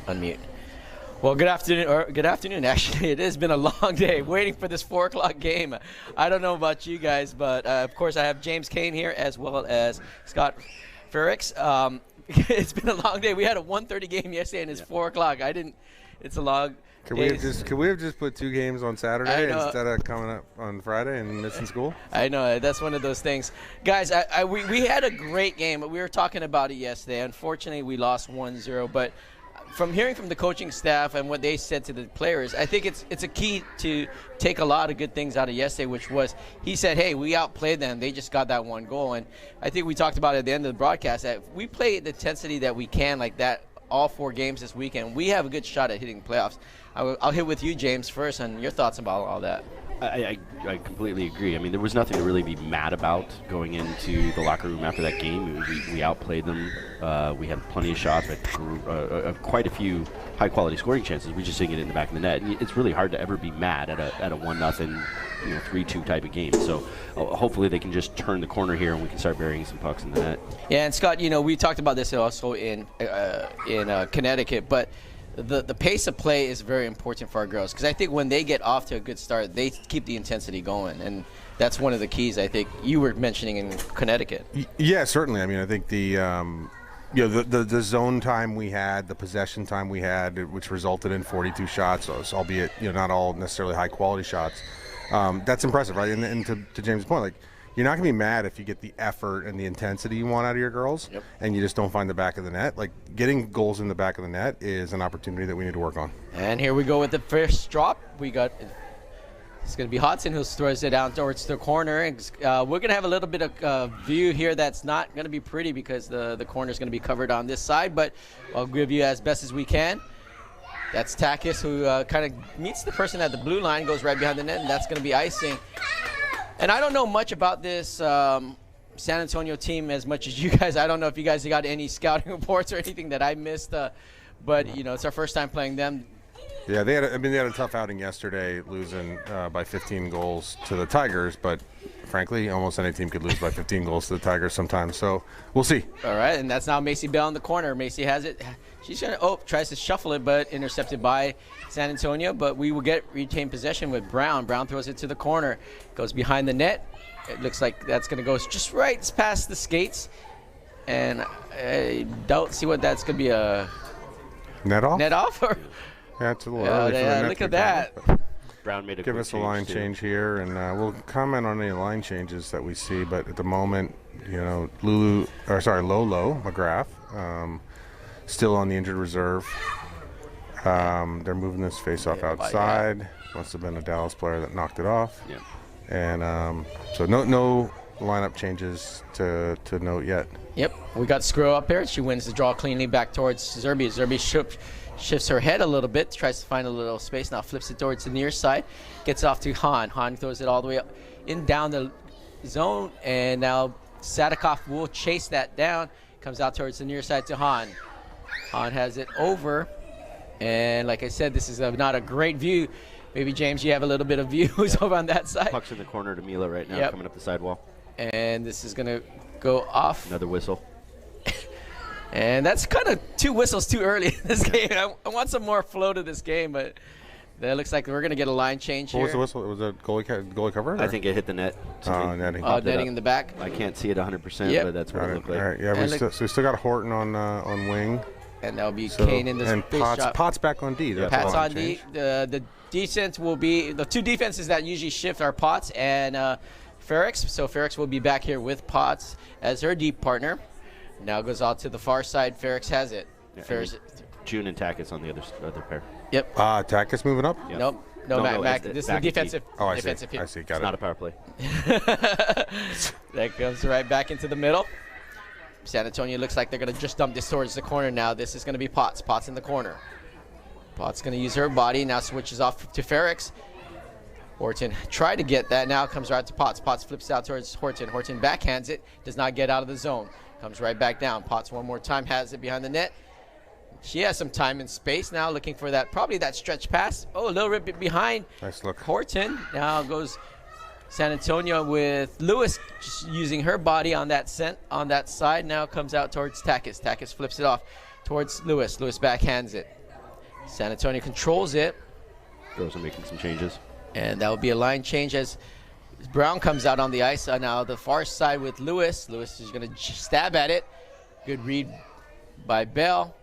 Unmute. Well, good afternoon. Actually, it has been a long day waiting for this 4 o'clock game. I don't know about you guys, but of course I have James Kane here as well as Scott Ferrix. It's been a long day. We had a 1:30 game yesterday, and it's 4 o'clock. It's a long. Could we have just put 2 games on Saturday instead of coming up on Friday and missing school? I know, that's one of those things. Guys, we had a great game. We were talking about it yesterday. Unfortunately, we lost 1-0, but from hearing from the coaching staff and what they said to the players, I think it's a key to take a lot of good things out of yesterday, which was he said, hey, we outplayed them. They just got that 1 goal. And I think we talked about it at the end of the broadcast that if we play the intensity that we can like that all 4 games this weekend, we have a good shot at hitting playoffs. I'll hit with you, James, first, and your thoughts about all that. I completely agree. I mean, there was nothing to really be mad about going into the locker room after that game. We outplayed them. We had plenty of shots, quite a few high-quality scoring chances. We just didn't get it in the back of the net. And it's really hard to ever be mad at a 1-0, 3-2 type of game. So hopefully they can just turn the corner here and we can start burying some pucks in the net. Yeah, and Scott, we talked about this also in Connecticut, but the pace of play is very important for our girls because I think when they get off to a good start, they keep the intensity going, and that's one of the keys I think you were mentioning in Connecticut. Yeah, certainly. I mean, I think the zone time we had, the possession time we had, which resulted in 42 shots, albeit not all necessarily high quality shots. That's impressive, right? And to James' point, like, you're not going to be mad if you get the effort and the intensity you want out of your girls, and you just don't find the back of the net. Like, getting goals in the back of the net is an opportunity that we need to work on. And here we go with the first drop. It's going to be Hodson who throws it down towards the corner. We're going to have a little bit of view here that's not going to be pretty because the corner is going to be covered on this side, but I'll give you as best as we can. That's Takis who kind of meets the person at the blue line, goes right behind the net, and that's going to be icing. And I don't know much about this San Antonio team as much as you guys. I don't know if you guys got any scouting reports or anything that I missed, but it's our first time playing them. Yeah, they had a tough outing yesterday, losing by 15 goals to the Tigers. But frankly, almost any team could lose by 15 goals to the Tigers sometimes. So we'll see. All right, and that's now Macy Bell in the corner. Macy has it. She's gonna tries to shuffle it, but intercepted by San Antonio. But we will retain possession with Brown. Brown throws it to the corner, goes behind the net. It looks like that's gonna go just right past the skates, and I don't see what that's gonna be a net off. Net off, or yeah, it's a little early for the net. Look at that. Brown made a give us a line change here, and we'll comment on any line changes that we see. But at the moment, Lolo McGrath. Still on the injured reserve. They're moving this face-off outside. Must have been a Dallas player that knocked it off. Yeah. And so no lineup changes to note yet. Yep. We got Sgro up here. She wins the draw cleanly back towards Zerby. Zerby shifts her head a little bit, tries to find a little space. Now flips it towards the near side. Gets off to Han. Han throws it all the way up down the zone. And now Sadikoff will chase that down. Comes out towards the near side to Han. Han has it over, and like I said, this is not a great view. Maybe, James, you have a little bit of views over on that side. Puck's in the corner to Mila right now, coming up the sidewall. And this is going to go off. Another whistle. And that's kind of 2 whistles too early in this game. I want some more flow to this game, but that looks like we're going to get a line change here. What was the whistle? It was a goalie cover? I think it hit the net. Netting. Netting in the back. I can't see it 100%, but that's what it looked like. All right, yeah, we still got Horton on wing. And that'll be Kane in this and Potts back on D. Potts on D. The defense will be the 2 defenses that usually shift are Potts and Ferrix. So Ferrix will be back here with Potts as her deep partner. Now goes out to the far side. Ferrix has it. Yeah, June and Takis on the other pair. Yep. Takis moving up? Yep. Nope. No, Mac. This is the defensive. Defensive I see. Got it. Not a power play. That goes right back into the middle. San Antonio looks like they're going to just dump this towards the corner now. This is going to be Potts. Potts in the corner. Potts going to use her body. Now switches off to Ferrix. Horton tried to get that. Now comes right to Potts. Potts flips out towards Horton. Horton backhands it. Does not get out of the zone. Comes right back down. Potts one more time. Has it behind the net. She has some time and space now looking for probably that stretch pass. Oh, a little bit behind. Nice look. Horton. Now goes San Antonio with Lewis just using her body on that side. Now comes out towards Takis. Takis flips it off towards Lewis. Lewis backhands it. San Antonio controls it. Girls are making some changes. And that will be a line change as Brown comes out on the ice. Now the far side with Lewis. Lewis is going to stab at it. Good read by Bell.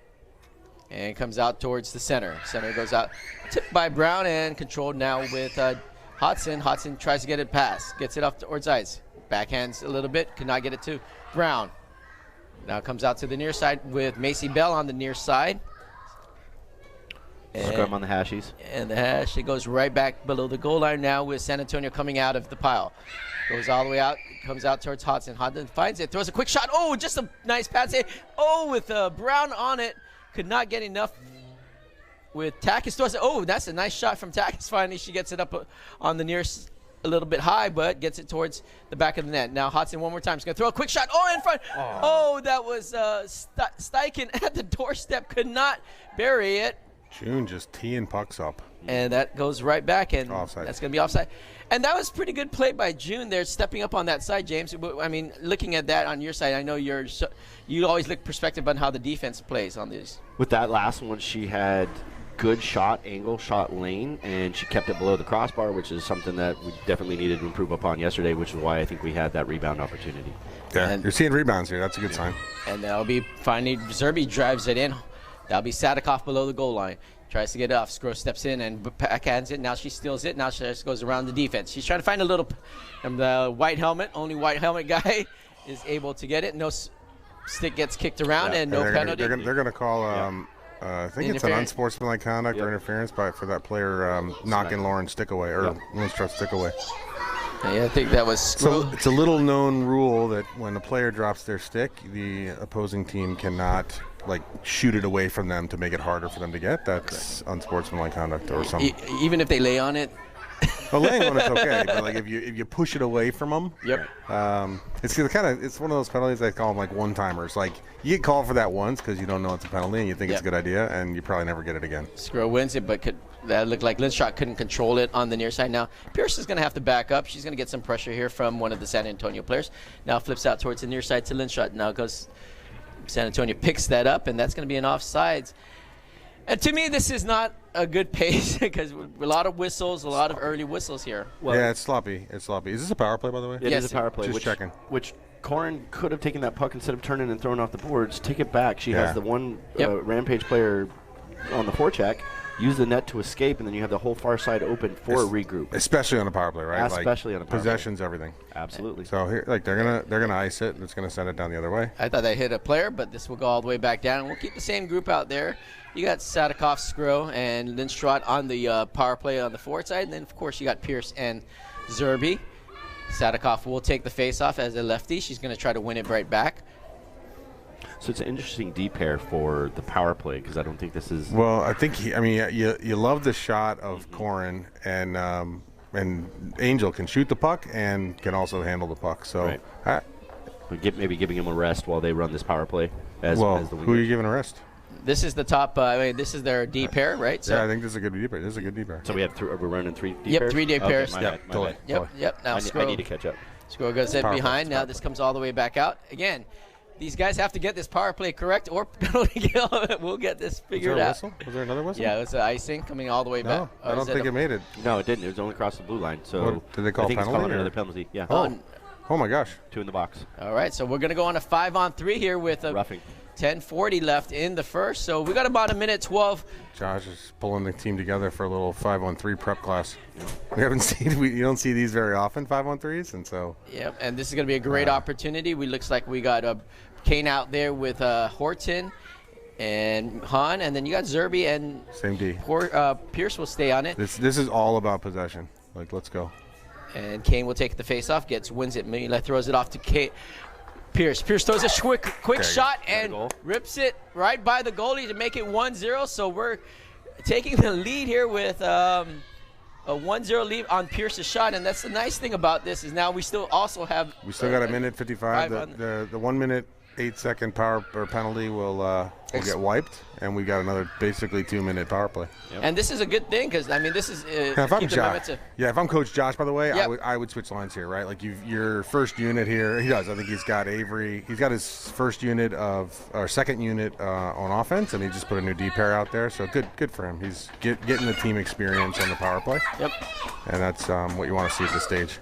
And comes out towards the center. Center goes out. Tipped by Brown and controlled now with Hodson. Hodson tries to get it past. Gets it up towards ice. Backhands a little bit. Could not get it to Brown. Now comes out to the near side with Macy Bell on the near side. Scrum on the hashies. And the hash, it goes right back below the goal line now with San Antonio coming out of the pile. Goes all the way out, comes out towards Hodson. Hodson finds it, throws a quick shot. Oh, just a nice pass. Oh, with Brown on it. Could not get enough with Takis. Throws it. Oh, that's a nice shot from Takis. Finally, she gets it up on the near, a little bit high, but gets it towards the back of the net. Now Hodson one more time. He's going to throw a quick shot. Oh, in front. Oh, that was Steichen at the doorstep. Could not bury it. June just teeing pucks up. And that goes right back, and offside. That's going to be offside. And that was pretty good play by June there, stepping up on that side, James. I mean, looking at that on your side, I know you always look perspective on how the defense plays on these. With that last one, she had good shot angle, shot lane, and she kept it below the crossbar, which is something that we definitely needed to improve upon yesterday, which is why I think we had that rebound opportunity. Yeah, and you're seeing rebounds here. That's a good sign. And that'll be finally Zerby drives it in. That'll be Sadikoff below the goal line. Tries to get it off. Sgro steps in and backhands it. Now she steals it. Now she just goes around the defense. She's trying to find a little. The white helmet, only white helmet guy, is able to get it. No stick gets kicked around and no penalty. They're going to call. I think it's an unsportsmanlike conduct or interference for that player knocking Lauren's stick away or Lindstrom's stick away. Yeah, I think that was Sgro. So it's a little known rule that when a player drops their stick, the opposing team cannot shoot it away from them to make it harder for them to get. That's unsportsmanlike conduct or something. Even if they lay on it. Well, laying on it's okay, but if you push it away from them, it's one of those penalties they call them one-timers. You get called for that once because you don't know it's a penalty and you think it's a good idea, and you probably never get it again. Sgro wins it, but that looked like Lindstrom couldn't control it on the near side. Now Pierce is going to have to back up. She's going to get some pressure here from one of the San Antonio players. Now flips out towards the near side to Lindstrom. Now goes. San Antonio picks that up, and that's going to be an offsides. And to me, this is not a good pace because a lot of whistles, a lot of early whistles here. Well, yeah, it's sloppy. It's sloppy. Is this a power play, by the way? It is a power play. Just checking. Which Corin could have taken that puck instead of turning and throwing off the boards. Take it back. She has the one Rampage player on the forecheck. Use the net to escape, and then you have the whole far side open for a regroup. Especially on a power play, right? Especially on a power possessions, play. everything. Absolutely. So here, they're gonna ice it, and it's gonna send it down the other way. I thought they hit a player, but this will go all the way back down. And we'll keep the same group out there. You got Sadikoff, Sgro, and Lindstrom on the power play on the forward side, and then of course you got Pierce and Zerby. Sadikoff will take the face-off as a lefty. She's going to try to win it right back. So it's an interesting D pair for the power play because I don't think this is. Well, I think you love the shot of Corin and Angel can shoot the puck and can also handle the puck. So maybe giving him a rest while they run this power play. As the who are you giving a rest? This is the top. This is their D pair, right? So yeah, I think this is a good D pair. This is a good D pair. So we have we're running three D pairs. Yep, 3 D pairs. Okay, my bad. Yep. Now I need to catch up. Sgro goes in behind. Now this comes all the way back out again. These guys have to get this power play correct or penalty kill. We'll get this figured out. Was there another whistle? Yeah, it was icing coming all the way back. No, I don't think it made it. No, it didn't. It was only across the blue line. So did they call I think penalty? It's calling another penalty. Yeah. Oh my gosh. 2 in the box. All right, so we're going to go on a 5-on-3 here with a roughing. 10:40 left in the first. So we got about a minute 12. Josh is pulling the team together for a little 5-on-3 prep class. We haven't seen you don't see these very often 5-on-3s, and so. Yep, and this is going to be a great opportunity. Looks like we got Kane out there with Horton and Han, and then you got Zerby and same D. Pierce will stay on it. This is all about possession. Let's go. And Kane will take the face-off, wins it. Mila throws it off to Kane. Pierce throws a quick shot and rips it right by the goalie to make it 1-0. So we're taking the lead here with a 1-0 lead on Pierce's shot, and that's the nice thing about this is now we still got a minute 55. The 1 minute 8-second power or penalty will get wiped, and we got another basically 2-minute power play. Yep. And this is a good thing because I mean this is if I'm Coach Josh, by the way, yep. I would switch lines here, right? Like your first unit here, he does. I think he's got Avery. He's got his first unit or second unit on offense, and he just put a new D pair out there. So good for him. He's getting the team experience on the power play. Yep. And that's what you want to see at this stage.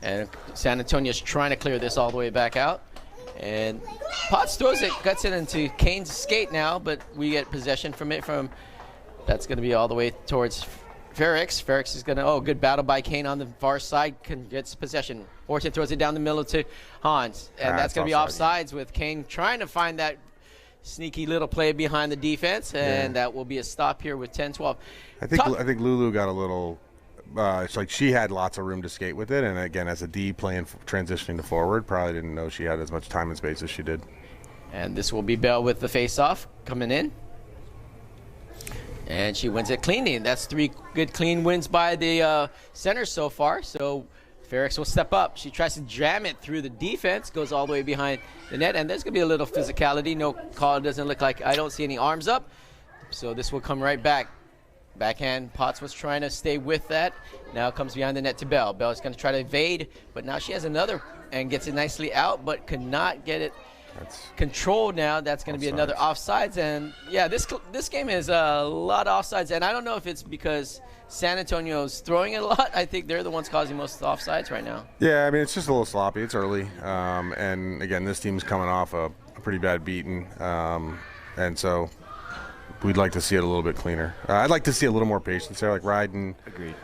And San Antonio's trying to clear this all the way back out. And Potts throws it, cuts it into Kane's skate now, but we get possession from it. That's going to be all the way towards Ferrix. Ferrix is going to, good battle by Kane on the far side, gets possession. Horton throws it down the middle to Hans, and that's going to be offsides with Kane trying to find that sneaky little play behind the defense, and that will be a stop here with 10-12. I think Lulu got a little. It's like she had lots of room to skate with it, and again, as a D playing transitioning to forward, probably didn't know she had as much time and space as she did. And this will be Bell with the face-off coming in, and she wins it cleanly. That's 3 good clean wins by the center so far. So Ferrix will step up. She tries to jam it through the defense, goes all the way behind the net, and there's gonna be a little physicality. No call. Doesn't look like. I don't see any arms up, so this will come right back. Backhand, Potts was trying to stay with that. Now comes behind the net to Bell. Bell is going to try to evade, but now she has another and gets it nicely out, but could not get it controlled now. That's going to be another offsides. And, yeah, this game is a lot of offsides. And I don't know if it's because San Antonio's throwing it a lot. I think they're the ones causing most of the offsides right now. Yeah, I mean, it's just a little sloppy. It's early. And, again, this team's coming off a pretty bad beating. And so – we'd like to see it a little bit cleaner. I'd like to see a little more patience there, like Ryden. Agreed.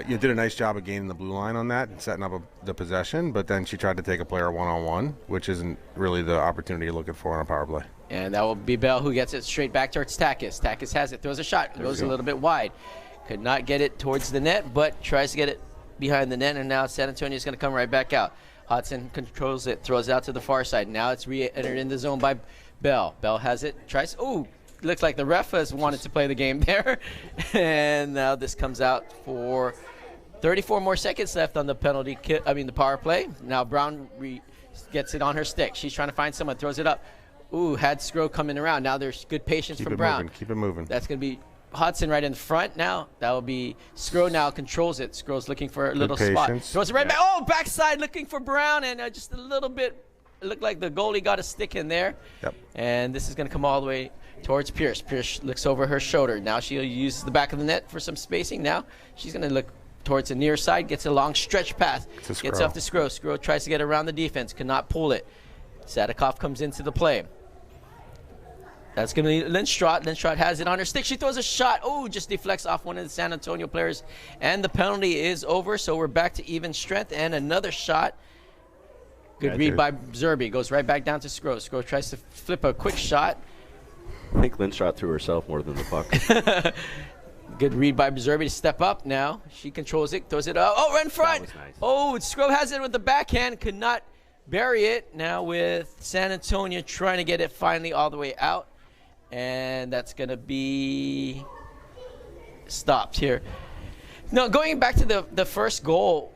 You did a nice job of gaining the blue line on that and setting up the possession, but then she tried to take a player one-on-one, which isn't really the opportunity you're looking for on a power play. And that will be Bell who gets it straight back towards Takis. Takis has it, throws a shot, goes a little bit wide. Could not get it towards the net, but tries to get it behind the net, and now San Antonio is going to come right back out. Hodson controls it, throws it out to the far side. Now it's re-entered in the zone by Bell. Bell has it, tries, looks like the ref has wanted to play the game there. And now this comes out for 34 more seconds left on the the power play. Now Brown gets it on her stick. She's trying to find someone, throws it up. Had Sgro coming around. Now there's good patience from Brown. Keep it moving. That's going to be Hodson right in front now. That will be Sgro now controls it. Sgro's looking for a little spot. Throws it right back. Backside looking for Brown, and just a little bit. It looked like the goalie got a stick in there. Yep. And this is going to come all the way towards Pierce. Pierce looks over her shoulder. Now she'll use the back of the net for some spacing. Now she's going to look towards the near side, gets a long stretch pass, gets off to Sgro. Sgro tries to get around the defense, cannot pull it. Sadikoff comes into the play. That's going to be Lindstrot. Lindstrot has it on her stick. She throws a shot. Just deflects off one of the San Antonio players. And the penalty is over, so we're back to even strength. And another shot. Good read by Zerby. Goes right back down to Sgro. Sgro tries to flip a quick shot. I think Lindstrot threw herself more than the puck. Good read by Zerby to step up now. She controls it, throws it up. Right in front. That was nice. Sgro has it with the backhand. Could not bury it. Now with San Antonio trying to get it finally all the way out. And that's going to be stopped here. No, going back to the first goal.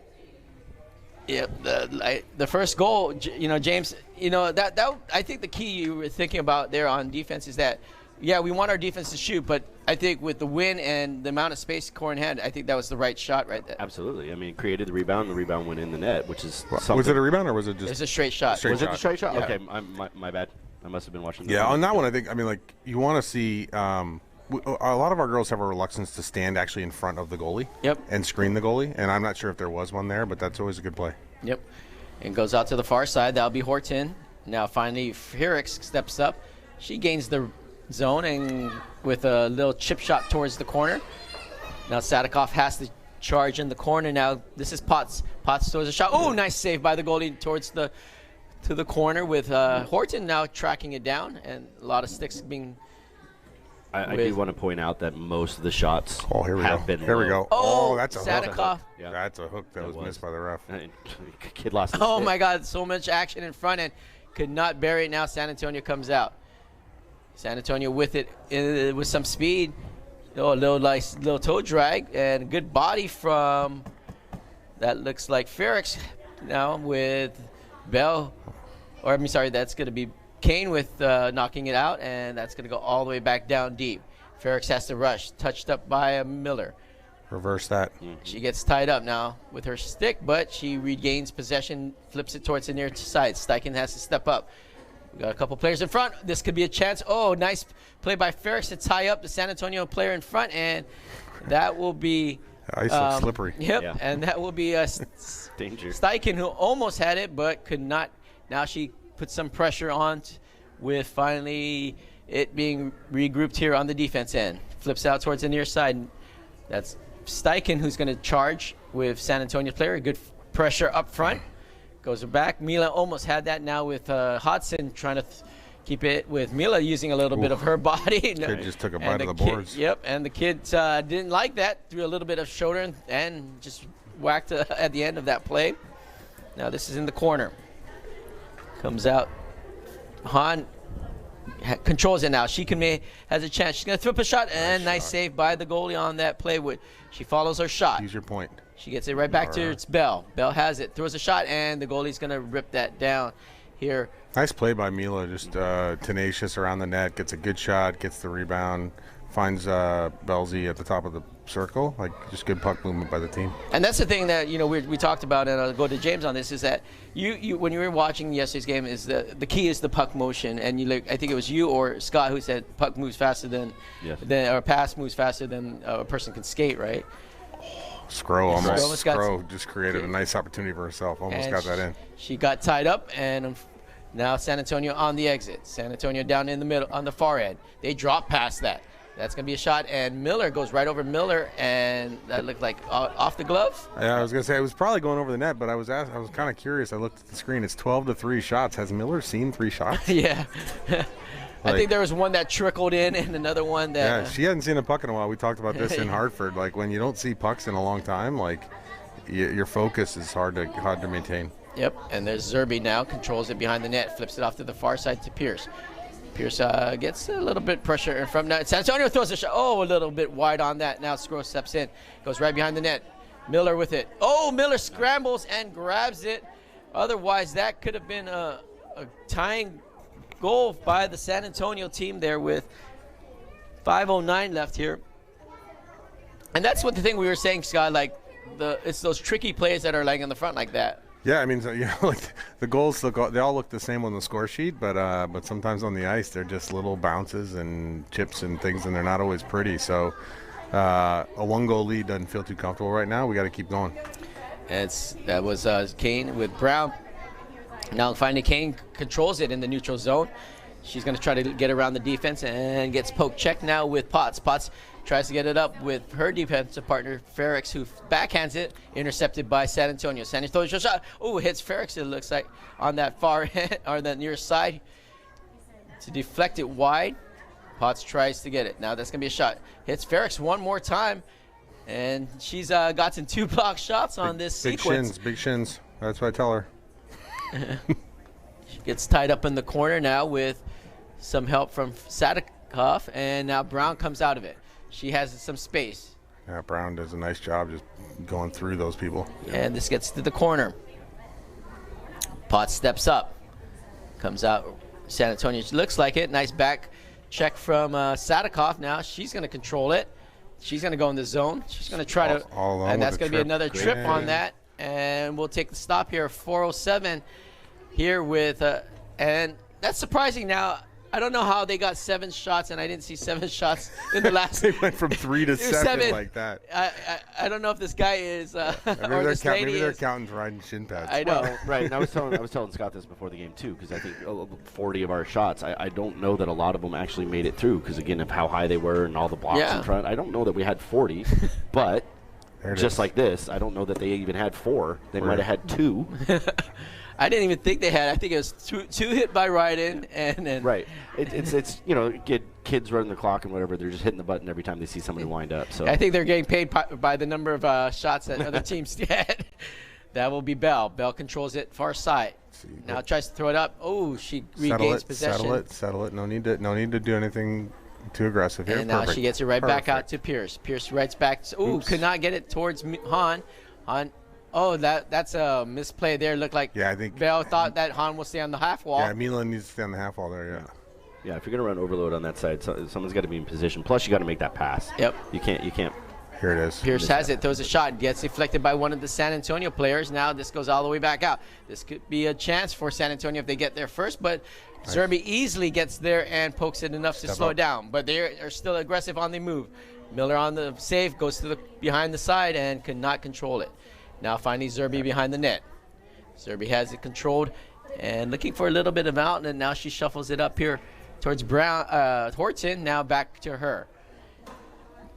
Yeah, the first goal, James, that I think the key you were thinking about there on defense is that, we want our defense to shoot, but I think with the win and the amount of space Corin had, I think that was the right shot right there. Absolutely. I mean, it created the rebound went in the net, which is something. Was it a rebound or was it just? It was a straight shot. Was it a straight shot? Yeah. Okay, my bad. I must have been watching. Yeah, on that one, I think, you want to see a lot of our girls have a reluctance to stand actually in front of the goalie and screen the goalie, and I'm not sure if there was one there, but that's always a good play. Yep. And goes out to the far side. That'll be Horton. Now finally Herrick steps up. She gains the zone and with a little chip shot towards the corner. Now Sadikoff has to charge in the corner. Now this is Potts. Potts throws a shot. Nice save by the goalie towards the corner with Horton now tracking it down, and a lot of sticks being. I do want to point out that most of the shots here we have go. been Here low. we go. That's a Sadikoff. hook. Yeah. That's a hook that was missed by the ref. Kid lost his stick. My God, so much action in front and could not bury it. Now San Antonio comes out. San Antonio with it with some speed. A little toe drag and good body from that looks like Ferrix now with Bell. That's going to be Kane with knocking it out, and that's going to go all the way back down deep. Ferrex has to rush, touched up by Miller. Reverse that. She gets tied up now with her stick, but she regains possession, flips it towards the near side. Steichen has to step up. We got a couple players in front. This could be a chance. Oh, nice play by Ferrex to tie up the San Antonio player in front, and that will be... Ice looks slippery. Yep, Yeah. and that will be a Danger. Steichen, who almost had it but could not. Now she put some pressure on with finally it being regrouped here on the defense end. Flips out towards the near side. That's Steichen who's going to charge with San Antonio player. Good pressure up front. Goes back. Mila almost had that now with Hodson trying to keep it with Mila using a little bit of her body. Kid just took a bite of the kid, boards. Yep, and the kid didn't like that. Threw a little bit of shoulder and just whacked at the end of that play. Now this is in the corner. Comes out. Han controls it now. She has a chance. She's going to throw up a shot, and nice save by the goalie on that play. She follows her shot. Use your point. She gets it right back to it's Bell. Bell has it, throws a shot, and the goalie's going to rip that down here. Nice play by Mila, just tenacious around the net, gets a good shot, gets the rebound, finds Belzy at the top of the circle. Like, just good puck movement by the team. And that's the thing that, you know, we talked about, and I'll go to James on this, is that you when you were watching yesterday's game, is the key is the puck motion. And I think it was you or Scott who said puck moves faster than or pass moves faster than a person can skate, right? Sgro Sgro just created a nice opportunity for herself. Almost got that in. She got tied up, and now San Antonio on the exit. San Antonio down in the middle on the far end. They drop past that. That's going to be a shot, and Miller goes right over Miller, and that looked like off the glove. Yeah, I was going to say it was probably going over the net, but I was kind of curious. I looked at the screen. It's 12-3 shots. Has Miller seen 3 shots? Yeah. I think there was one that trickled in and another one that... Yeah, she hadn't seen a puck in a while. We talked about this in Hartford. Like, when you don't see pucks in a long time, like, your focus is hard to maintain. Yep, and there's Zerby now, controls it behind the net, flips it off to the far side to Pierce. Pierce gets a little bit pressure in front. Now, San Antonio throws a shot. Oh, a little bit wide on that. Now Sgro steps in, goes right behind the net. Miller with it. Oh, Miller scrambles and grabs it. Otherwise, that could have been a tying goal by the San Antonio team there with 5:09 left here. And that's what the thing we were saying, Scott, like it's those tricky plays that are like in the front like that. Yeah, I mean, so, like the goals they all look the same on the score sheet, but sometimes on the ice they're just little bounces and chips and things, and they're not always pretty. So a 1-goal lead doesn't feel too comfortable right now. We got to keep going. That was Kane with Brown. Now finally Kane controls it in the neutral zone. She's going to try to get around the defense and gets poke check now with Potts. Potts tries to get it up with her defensive partner, Ferrex, who backhands it, intercepted by San Antonio. San Antonio shot. Oh, hits Ferrex, it looks like, on that far end, or the near side, to deflect it wide. Potts tries to get it. Now that's going to be a shot. Hits Ferrex one more time, and she's gotten 2 block shots on this sequence. Big shins. That's what I tell her. She gets tied up in the corner now with some help from Sadikoff, and now Brown comes out of it. She has some space. Yeah, Brown does a nice job just going through those people. And this gets to the corner. Potts steps up. Comes out. San Antonio looks like it. Nice back check from Sadikoff. Now she's going to control it. She's going to go in the zone. She's going to try to, and that's going to be another trip on that. And we'll take the stop here. 4:07 here with, and that's surprising. Now I don't know how they got 7 shots, and I didn't see 7 shots in the last. They went from 3 to 7 like that. I don't know if this guy is or this lady maybe they're is. counting riding shin pads. I know. Well, right. And I was telling Scott this before the game too, because I think 40 of our shots, I don't know that a lot of them actually made it through, because again of how high they were and all the blocks in front. I don't know that we had 40, but just like this, I don't know that they even had 4. They might have had 2. I didn't even think they had. I think it was two hit by Ryden, and then right. It's kids running the clock and whatever. They're just hitting the button every time they see somebody wind up. So I think they're getting paid by the number of shots that other teams get. That will be Bell. Bell controls it far side. Now tries to throw it up. Oh, she regains possession. Settle it. No need to do anything too aggressive here. And now she gets it right back out to Pierce. Pierce writes back. Ooh, could not get it towards Han. Han Oh, that's a misplay there. Looked like Yeah, I think Bell thought that Han will stay on the half wall. Yeah, Milan needs to stay on the half wall there. Yeah. Yeah, if you're going to run overload on that side, someone's got to be in position. Plus, you got to make that pass. Yep. You can't. Here it is. Pierce has it, throws a shot, gets deflected by one of the San Antonio players. Now this goes all the way back out. This could be a chance for San Antonio if they get there first, but Zerby easily gets there and pokes it enough to slow it down. But they are still aggressive on the move. Miller on the save, goes to the behind the side and cannot control it. Now finally Zerby behind the net. Zerby has it controlled and looking for a little bit of out, and now she shuffles it up here towards Horton. Now back to her.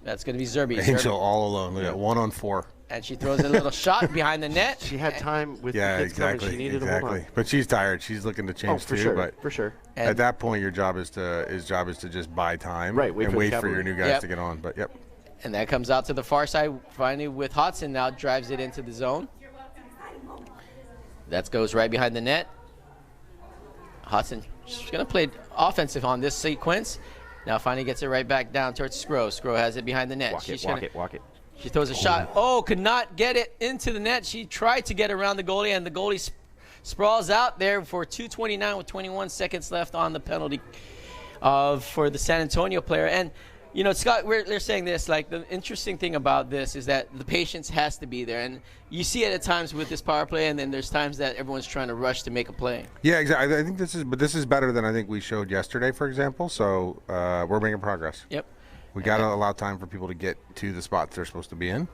That's going to be Zerby. Angel all alone. Look at 1 on 4. And she throws a little shot behind the net. She had time with Yeah, the kids covered. exactly. She needed to hold on. But she's tired. She's looking to change for too. sure, But for sure. at that point, your job is to just buy time, Right, and wait for your cavalry. new guys to get on. But yep. And that comes out to the far side finally with Hodson now drives it into the zone. That goes right behind the net. Hodson, she's going to play offensive on this sequence. Now finally gets it right back down towards Sgro. Sgro has it behind the net. Walk it. She throws a shot. Oh, could not get it into the net. She tried to get around the goalie, and the goalie sprawls out there for 2:29 with 21 seconds left on the penalty for the San Antonio player. And, you know, Scott, they're saying this, like, the interesting thing about this is that the patience has to be there. And you see it at times with this power play, and then there's times that everyone's trying to rush to make a play. Yeah, exactly. I think this is better than I think we showed yesterday, for example. So we're making progress. Yep. We got to allow time for people to get to the spots they're supposed to be in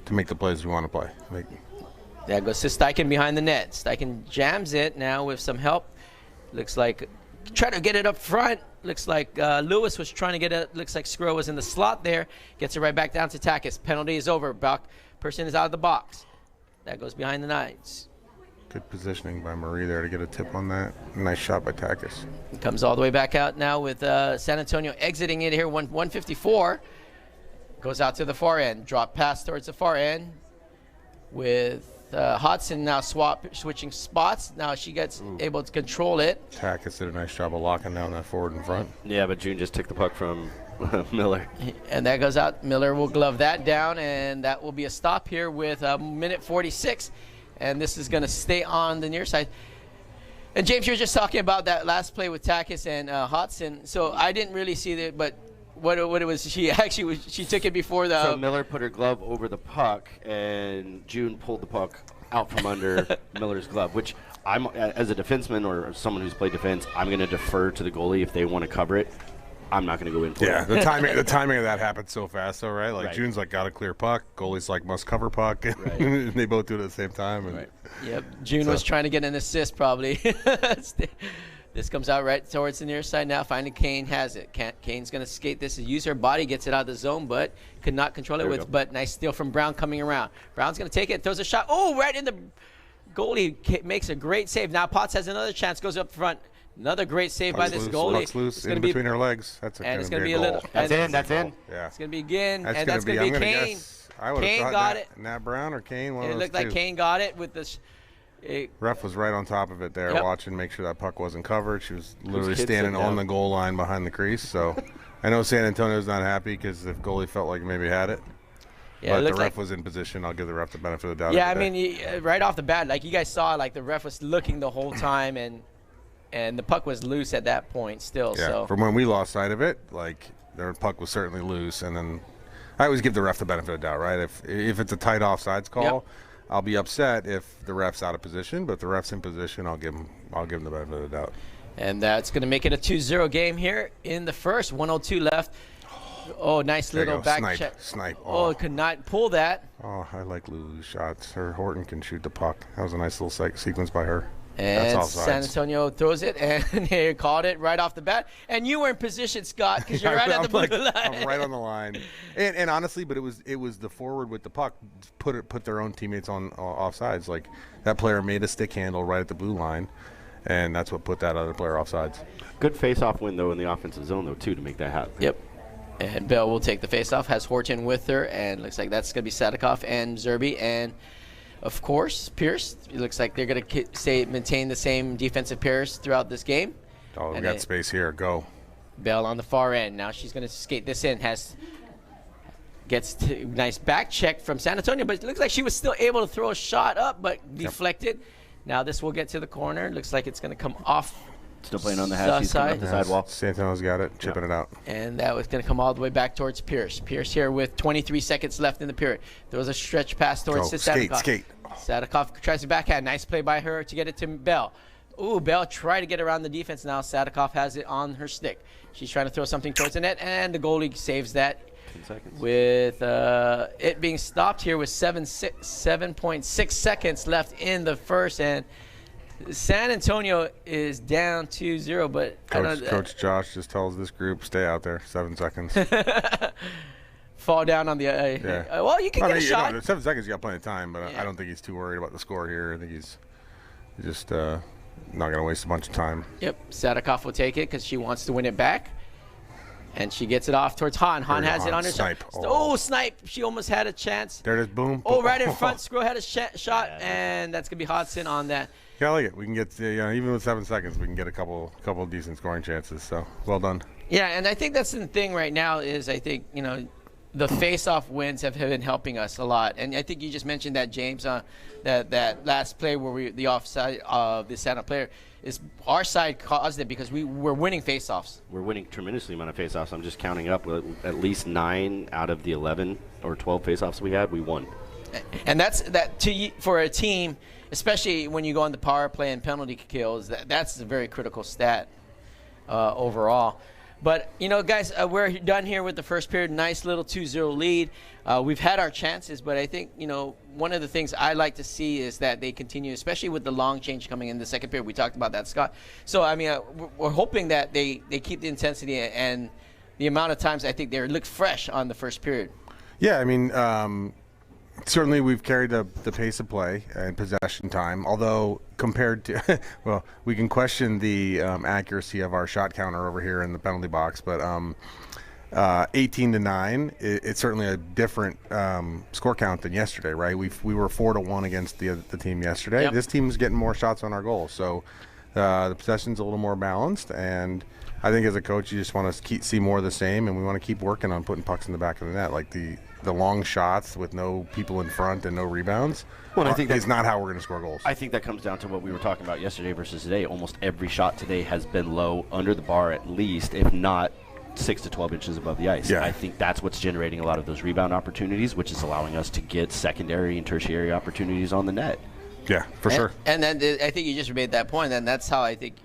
to make the plays we want to play. That goes to Steichen behind the net. Steichen jams it now with some help. Looks like trying to get it up front. Looks like Lewis was trying to get it. Looks like Sgro was in the slot there. Gets it right back down to Takis. Penalty is over. Person is out of the box. That goes behind the Knights. Good positioning by Marie there to get a tip on that. Nice shot by Takis. Comes all the way back out now with San Antonio exiting it here. 154. Goes out to the far end. Drop pass towards the far end with Hodson now switching spots. Now she gets able to control it. Takis did a nice job of locking down that forward and front. Yeah, but June just took the puck from Miller. And that goes out. Miller will glove that down, and that will be a stop here with a minute 46. And this is going to stay on the near side. And James, you're just talking about that last play with Takis and Hodson. So I didn't really see that, but what it was, she took it before the. So Miller put her glove over the puck, and June pulled the puck out from under Miller's glove. Which I'm, as a defenseman or someone who's played defense, I'm going to defer to the goalie if they want to cover it. I'm not going to go in for it. The timing of that happened so fast, though, right? Like June's like got a clear puck, goalie's like must cover puck, and they both do it at the same time. And Yep, June was trying to get an assist probably. This comes out right towards the near side now. Finally, Kane has it. Kane's going to skate this, use her body, gets it out of the zone, but could not control it with. But nice steal from Brown coming around. Brown's going to take it, throws a shot. Oh, right in the goalie makes a great save. Now Potts has another chance, goes up front. Another great save by this goalie. Puck's loose in between her legs. That's it's going to be a little. That's in. Yeah. It's going to be again, and that's going going to be be Kane. Kane got it. Nat Brown or Kane? One it of those looked like two. Kane got it with this. Ref was right on top of it there, watching, make sure that puck wasn't covered. She was literally standing on the goal line behind the crease. So I know San Antonio's not happy because the goalie felt like maybe had it. Yeah, but the ref was in position. I'll give the ref the benefit of the doubt. Yeah, I mean, right off the bat, like you guys saw, like the ref was looking the whole time, and the puck was loose at that point still. Yeah, so from when we lost sight of it, like their puck was certainly loose. And then I always give the ref the benefit of the doubt, right? If it's a tight offsides call, I'll be upset if the ref's out of position. But if the ref's in position, I'll give him the benefit of the doubt. And that's going to make it a 2-0 game here in the first. 1:02 left. Oh, nice little back check. Snipe. Oh, could not pull that. Oh, I like Lulu's shots. Her Horton can shoot the puck. That was a nice little sequence by her. And That's San Antonio throws it, and they caught it right off the bat. And you were in position, Scott, because you're right at the blue line. I'm right on the line. And honestly, but it was the forward with the puck put their own teammates on offsides. Like that player made a stick handle right at the blue line, and that's what put that other player offsides. Good face-off win though in the offensive zone though too to make that happen. Yep. And Bell will take the faceoff, has Horton with her, and looks like that's going to be Sadikoff and Zerby. And, of course, Pierce. It looks like they're going to maintain the same defensive pairs throughout this game. Oh, we got space here. Go. Bell on the far end. Now she's going to skate this in. Gets nice back check from San Antonio, but it looks like she was still able to throw a shot up, but deflected. Now this will get to the corner. Looks like it's going to come off. Still playing on the hash. He's coming up the sidewall. San Antonio's got it, chipping it out. And that was going to come all the way back towards Pierce. Pierce here with 23 seconds left in the period. There was a stretch pass towards Sadikoff. Skate. Sadikoff tries to backhand. Nice play by her to get it to Bell. Ooh, Bell tried to get around the defense. Now Sadikoff has it on her stick. She's trying to throw something towards the net, and the goalie saves that. 10 seconds. With it being stopped here with 7.6 seconds left in the first, and San Antonio is down 2-0. But Coach Josh just tells this group, stay out there, 7 seconds. Fall down on the well, you can get a shot. You know, 7 seconds, you got plenty of time, but I don't think he's too worried about the score here. I think he's just not going to waste a bunch of time. Yep, Sadikoff will take it because she wants to win it back. And she gets it off towards Han. Han has it on her snipe. Snipe. She almost had a chance. There it is, boom. Oh, right in front. Sgro had a shot, and that's going to be Hodson on that. Yeah, I like it. We can get, even with 7 seconds, we can get a couple decent scoring chances. So, well done. Yeah, and I think that's the thing right now is I think, the face-off wins have been helping us a lot. And I think you just mentioned that, James, that last play where the offside of the Santa player is our side caused it because we're winning face-offs. We're winning tremendously amount of face-offs. I'm just counting up at least 9 out of the 11 or 12 face-offs we had, we won. And for a team, especially when you go on the power play and penalty kills, that's a very critical stat overall. But, guys, we're done here with the first period. Nice little 2-0 lead. We've had our chances, but I think, one of the things I like to see is that they continue, especially with the long change coming in the second period. We talked about that, Scott. So, I mean, we're hoping that they keep the intensity and the amount of times I think they look fresh on the first period. Yeah, I mean, certainly we've carried the pace of play and possession time, although compared to, well, we can question the accuracy of our shot counter over here in the penalty box, but 18-9, it's certainly a different score count than yesterday, right? We were 4-1 against the team yesterday. Yep. This team's getting more shots on our goal, so the possession's a little more balanced, and I think as a coach you just want to see more of the same, and we want to keep working on putting pucks in the back of the net, like the long shots with no people in front and no rebounds. Well, I think that's not how we're going to score goals. I think that comes down to what we were talking about yesterday versus today. Almost every shot today has been low, under the bar at least, if not 6 to 12 inches above the ice. Yeah. I think that's what's generating a lot of those rebound opportunities, which is allowing us to get secondary and tertiary opportunities on the net. Yeah, for sure. And then I think you just made that point, and that's how I think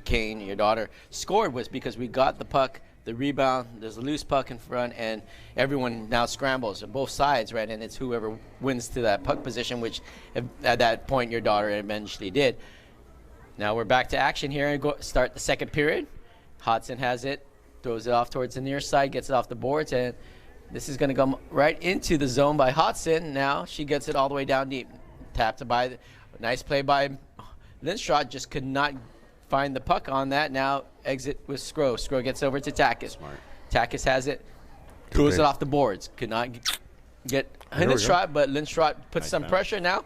Kane, your daughter, scored, was because we got the puck, the rebound, there's a loose puck in front, and everyone now scrambles on both sides, right? And it's whoever wins to that puck position, which at that point your daughter eventually did. Now we're back to action here and start the second period. Hodson has it, throws it off towards the near side, gets it off the boards, and this is going to come right into the zone by Hodson. Now she gets it all the way down deep. Tapped by, nice play by Lindström, just could not find the puck on that. Now exit with Sgro. Sgro gets over to Takis. Smart. Takis has it, throws it off the boards. Could not get Lindström, but Lindström puts some pressure now.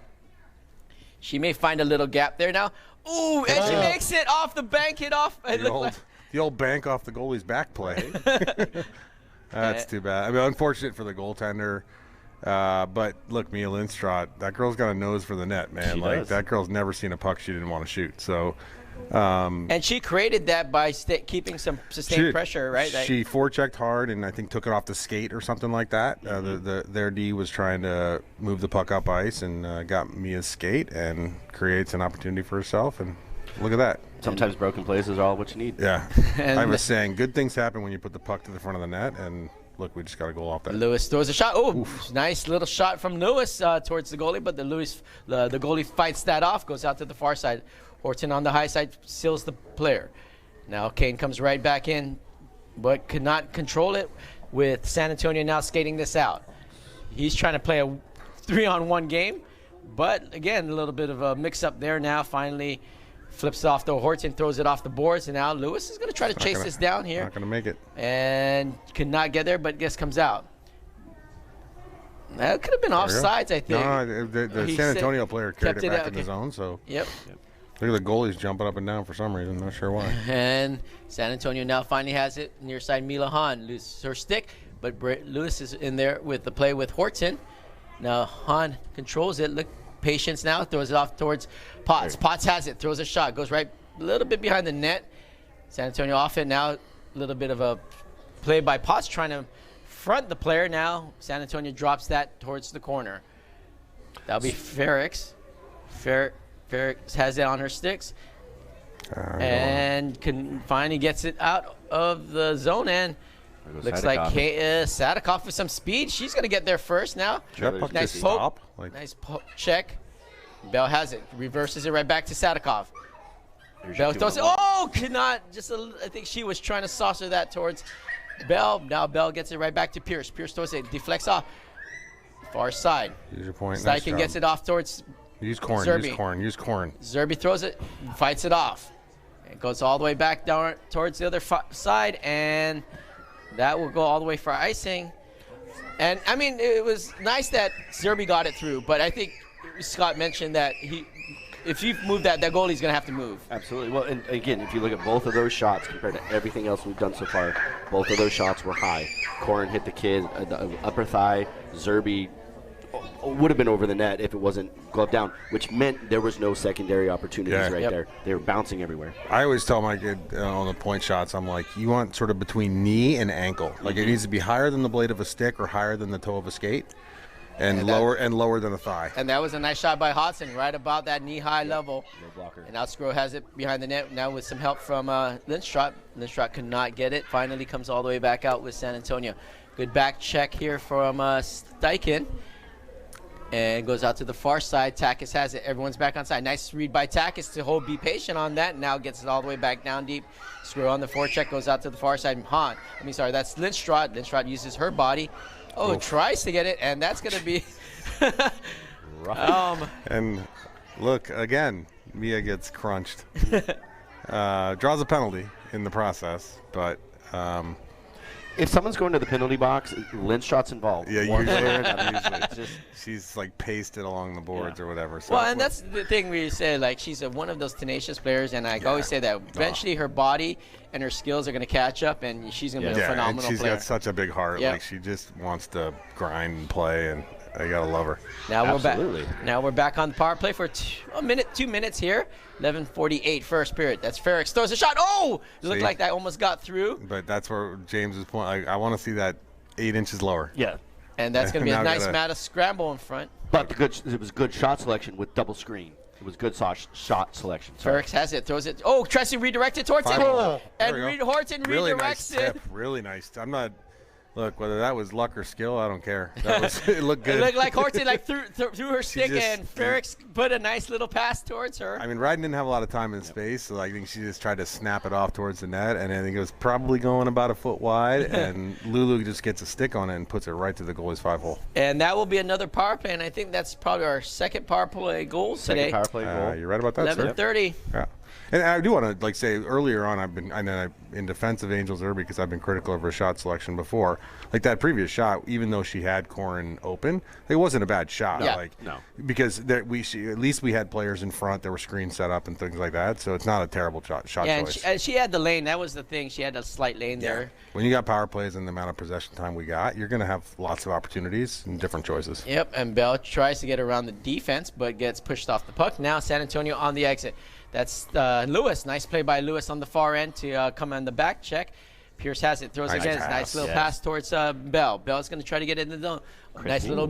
She may find a little gap there now. Ooh, and she makes it off the bank, hit off. The old bank off the goalie's back play. That's too bad. I mean, unfortunate for the goaltender. But look, Mia Lindström, that girl's got a nose for the net, man. That girl's never seen a puck she didn't want to shoot. So, and she created that by keeping some sustained pressure, right? She forechecked hard and I think took it off the skate or something like that. Their D was trying to move the puck up ice and got Mia's skate and creates an opportunity for herself. And look at that. Sometimes broken plays is all what you need. Yeah. I was saying, good things happen when you put the puck to the front of the net, and look, we just got a goal off that. Lewis throws a shot. Oh, nice little shot from Lewis towards the goalie, but the goalie fights that off, goes out to the far side. Horton on the high side seals the player. Now Kane comes right back in, but could not control it, with San Antonio now skating this out. He's trying to play a 3-on-1 game, but again, a little bit of a mix-up there now. Finally flips it off to Horton, throws it off the boards, and now Lewis is going to try to chase this down here. Not going to make it. And could not get there, but guess comes out. That could have been offsides, I think. No, the San Antonio player carried it back in the zone. So yep. Look at the goalies jumping up and down for some reason. Not sure why. And San Antonio now finally has it. Near side, Mila Han loses her stick. but Lewis is in there with the play with Horton. Now Han controls it. Look, patience now, throws it off towards Potts. Potts has it, throws a shot, goes right a little bit behind the net. San Antonio off it now. A little bit of a play by Potts trying to front the player. Now San Antonio drops that towards the corner. That'll be Ferrix. Ferrix has it on her sticks. And finally gets it out of the zone, and looks like Sadikoff with some speed. She's going to get there first now. Nice poke. Nice check. Bell has it. Reverses it right back to Sadikoff. Bell throws it. Oh, cannot. I think she was trying to saucer that towards Bell. Now Bell gets it right back to Pierce. Pierce throws it. Deflects off. Far side. Use your point. Steichen gets it off towards Use corn. Zerby. Use corn. Use corn. Zerby throws it. Fights it off. It goes all the way back down towards the other side, and that will go all the way for icing. And, I mean, it was nice that Zerby got it through, but I think Scott mentioned that if you move that goalie's going to have to move. Absolutely. Well, and again, if you look at both of those shots compared to everything else we've done so far, both of those shots were high. Corin hit the kid, the upper thigh. Zerby would have been over the net if it wasn't glove down, which meant there was no secondary opportunities there. They were bouncing everywhere. I always tell my kid on the point shots, I'm like, you want sort of between knee and ankle. Like it needs to be higher than the blade of a stick or higher than the toe of a skate, and lower than a thigh. And that was a nice shot by Hodson, right about that knee-high level. No blocker. And now Sgro has it behind the net now with some help from Lindstrom. Lindstrom could not get it. Finally comes all the way back out with San Antonio. Good back check here from Steichen. And goes out to the far side. Takis has it. Everyone's back on side. Nice read by Takis to hold, be patient on that. Now gets it all the way back down deep. Sgro on the forecheck goes out to the far side. That's Lindstrom. Lindstrom uses her body. Oh, tries to get it, and that's going to be and look, again, Mia gets crunched. Draws a penalty in the process, but if someone's going to the penalty box, Lindstrom's involved. Yeah, usually. She's like pasted along the boards or whatever. So well, and that's the thing we say, like she's one of those tenacious players, and I always say that eventually her body and her skills are going to catch up, and she's going to be a phenomenal and she's player. Got such a big heart. Like she just wants to grind and play, and I gotta love her. Now we're back on the power play for 2 minutes here. 11:48 first period. That's Ferrix throws a shot. Oh, it looked like that almost got through. But that's where James's point. I want to see that 8 inches lower. Yeah. And that's going to be a nice Matta scramble in front. But it was good shot selection with double screen. It was good shot selection. Ferrix has it, throws it. Oh, Tressie redirected towards him. And Horton really redirects nice it. Tip. Really nice. I'm not. Look, whether that was luck or skill, I don't care. It looked good. It looked like Horton threw her stick, and Ferrix put a nice little pass towards her. I mean, Ryden didn't have a lot of time in space, so I think she just tried to snap it off towards the net, and I think it was probably going about a foot wide, and Lulu just gets a stick on it and puts it right to the goalie's 5-hole. And that will be another power play, and I think that's probably our second power play goal today. Second power play goal. You're right about that, 11:30. Yeah. And I do want to say earlier on, I've been in defense of Angel Zerby because I've been critical of her shot selection before. Like that previous shot, even though she had Corin open, it wasn't a bad shot. Yeah. No. Because at least we had players in front. There were screens set up and things like that, so it's not a terrible shot choice. And she had the lane. That was the thing. She had a slight lane there. When you got power plays and the amount of possession time we got, you're going to have lots of opportunities and different choices. Yep. And Bell tries to get around the defense, but gets pushed off the puck. Now San Antonio on the exit. That's Lewis. Nice play by Lewis on the far end to come on the back check. Pierce has it, throws it again. Nice little pass towards Bell. Bell's going to try to get in the zone. Nice little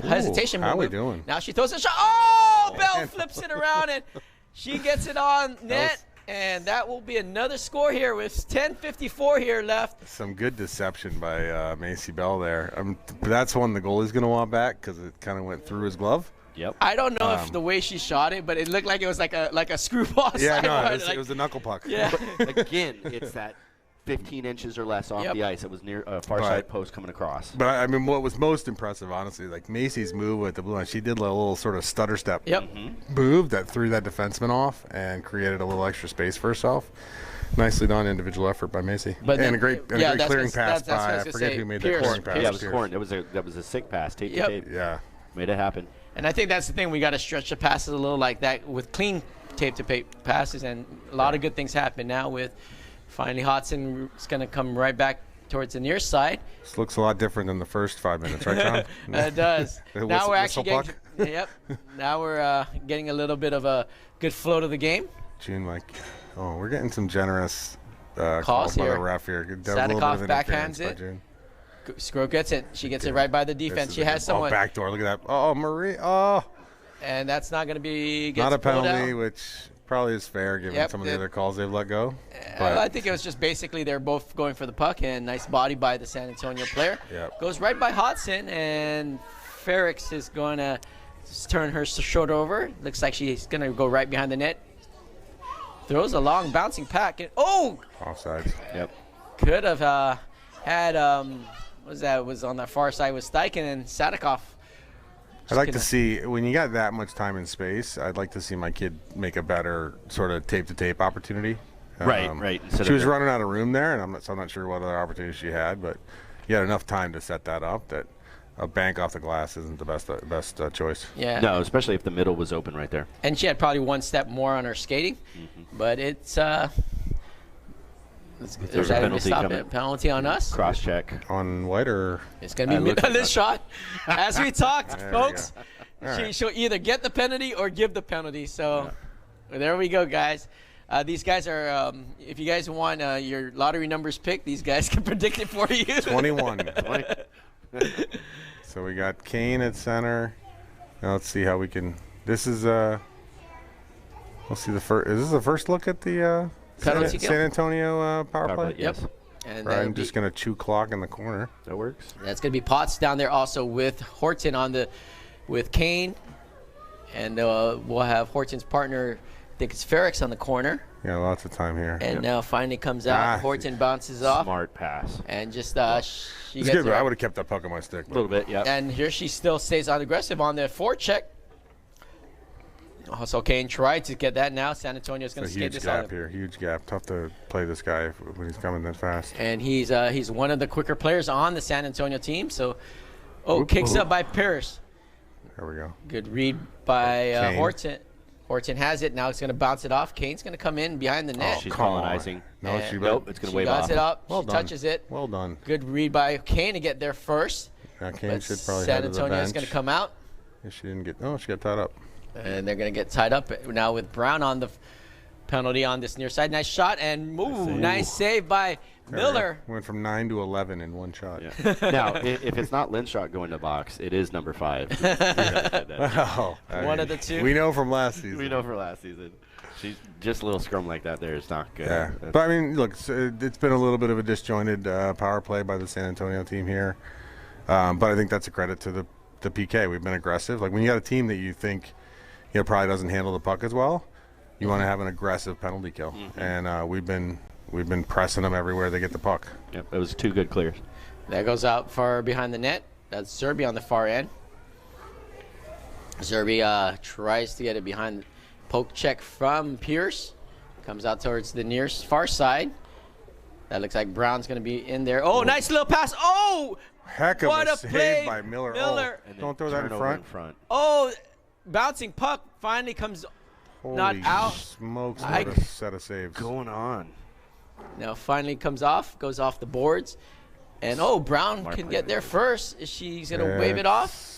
hesitation move. How are we doing? Now she throws a shot. Oh, Bell flips it around, and she gets it on net. And that will be another score here with 10:54 here left. Some good deception by Macy Bell there. That's one the goalie's going to want back because it kind of went through his glove. Yep. I don't know if the way she shot it, but it looked like it was like a screwball. Yeah, no, it was a knuckle puck. Yeah. But again, it's that 15 inches or less off the ice. It was near a far side post coming across. But I mean, what was most impressive, honestly, like Macy's move with the blue line, she did a little sort of stutter step move that threw that defenseman off and created a little extra space for herself. Nicely done individual effort by Macy. And a great clearing pass by, I forget who made that clearing pass. Yeah, it was Corin. That was a sick pass, tape to tape. Yeah. Made it happen. And I think that's the thing. We got to stretch the passes a little like that with clean tape-to-tape passes, and a lot of good things happen now with finally Hodson is going to come right back towards the near side. This looks a lot different than the first 5 minutes, right, John? It does. Now we're actually whistle getting. Yep. Now we're getting a little bit of a good flow to the game. June, like, oh, we're getting some generous calls calls by here. the ref here. Sadikoff backhands it. Sgro gets it. She gets it right by the defense. She has someone. Oh, backdoor. Look at that. Oh, Marie. Oh. And that's not going to be. Not a penalty, out. which probably is fair given some of the other calls they've let go. But I think it was just basically they're both going for the puck, and nice body by the San Antonio player. Yep. Goes right by Hodson, and Ferrix is going to turn her shoulder over. Looks like she's going to go right behind the net. Throws a long bouncing pack. And, oh! Offsides. Yep. Could have had, was on the far side with Steichen and Sadikoff. I'd like to see, when you got that much time and space, I'd like to see my kid make a better sort of tape-to-tape opportunity. Right. She was running out of room there, and I'm not sure what other opportunities she had, but you had enough time to set that up that a bank off the glass isn't the best choice. Yeah. No, especially if the middle was open right there. And she had probably one step more on her skating, but it's There's a penalty coming. Penalty on us. Cross check. On White or? It's going to be this shot. As we talked, There folks, we go. All right. she'll either get the penalty or give the penalty. So there we go, guys. These guys are, if you guys want your lottery numbers picked, these guys can predict it for you. 21. So we got Kane at center. Now let's see how we can. This is we'll see the first. Is this the first look at the Penalty San Antonio power play? Yes. And Right, I'm just gonna chew clock in the corner. That works. that's going to be Potts down there also with Horton with Kane, and we'll have Horton's partner. I think it's Ferrix on the corner. Yeah, lots of time here. And now finally comes out. Horton bounces off. Smart pass. And just she It's gets good, but her. I would have kept that puck on my stick. A little bit, yeah. And here she still stays on aggressive on the forecheck. Also, Kane tried to get that now. San Antonio's going to It's a skate huge this gap on. here. Huge gap. Tough to play this guy when he's coming that fast. And he's one of the quicker players on the San Antonio team. So, kicks oop. up by Pierce. There we go. Good read by Kane. Horton. Horton has it. Now it's going to bounce it off. Kane's going to come in behind the net. She's come on. colonizing. No, And she Nope, it's going to She wave bounces off. it up. Well She done. touches it. Well done. Good read by Kane to get there first. Kane But should probably San head to the Antonio's bench. going to come out. If she didn't get. Oh, she got tied up. And they're going to get tied up now with Brown on the penalty on this near side. Nice shot and nice save by There we Miller. go. Went from 9 to 11 in one shot. Yeah. Now, if it's not Lindshot going to box, it is number 5. Well, One of the two. We know from last season. We know for last season. She's just a little scrum like that there is not good. Yeah, but I mean, look, it's been a little bit of a disjointed power play by the San Antonio team here, but I think that's a credit to the PK. We've been aggressive. Like when you got a team that you think probably doesn't handle the puck as well, you want to have an aggressive penalty kill, and we've been pressing them everywhere they get the puck. Yep, it was 2 good clears. That goes out far behind the net. That's Zerby on the far end. Zerby tries to get it behind. Poke check from Pierce. Comes out towards the far side. That looks like Brown's going to be in there. Oh, nice little pass. Oh! Heck of What a a save play, by Miller. Miller. Oh, don't throw that in front. Oh, bouncing puck finally comes not Holy out. smokes, I- what a set of saves. Going on. Now finally comes off, goes off the boards. And, Brown Smart can play get there first. Is she's going to wave it off?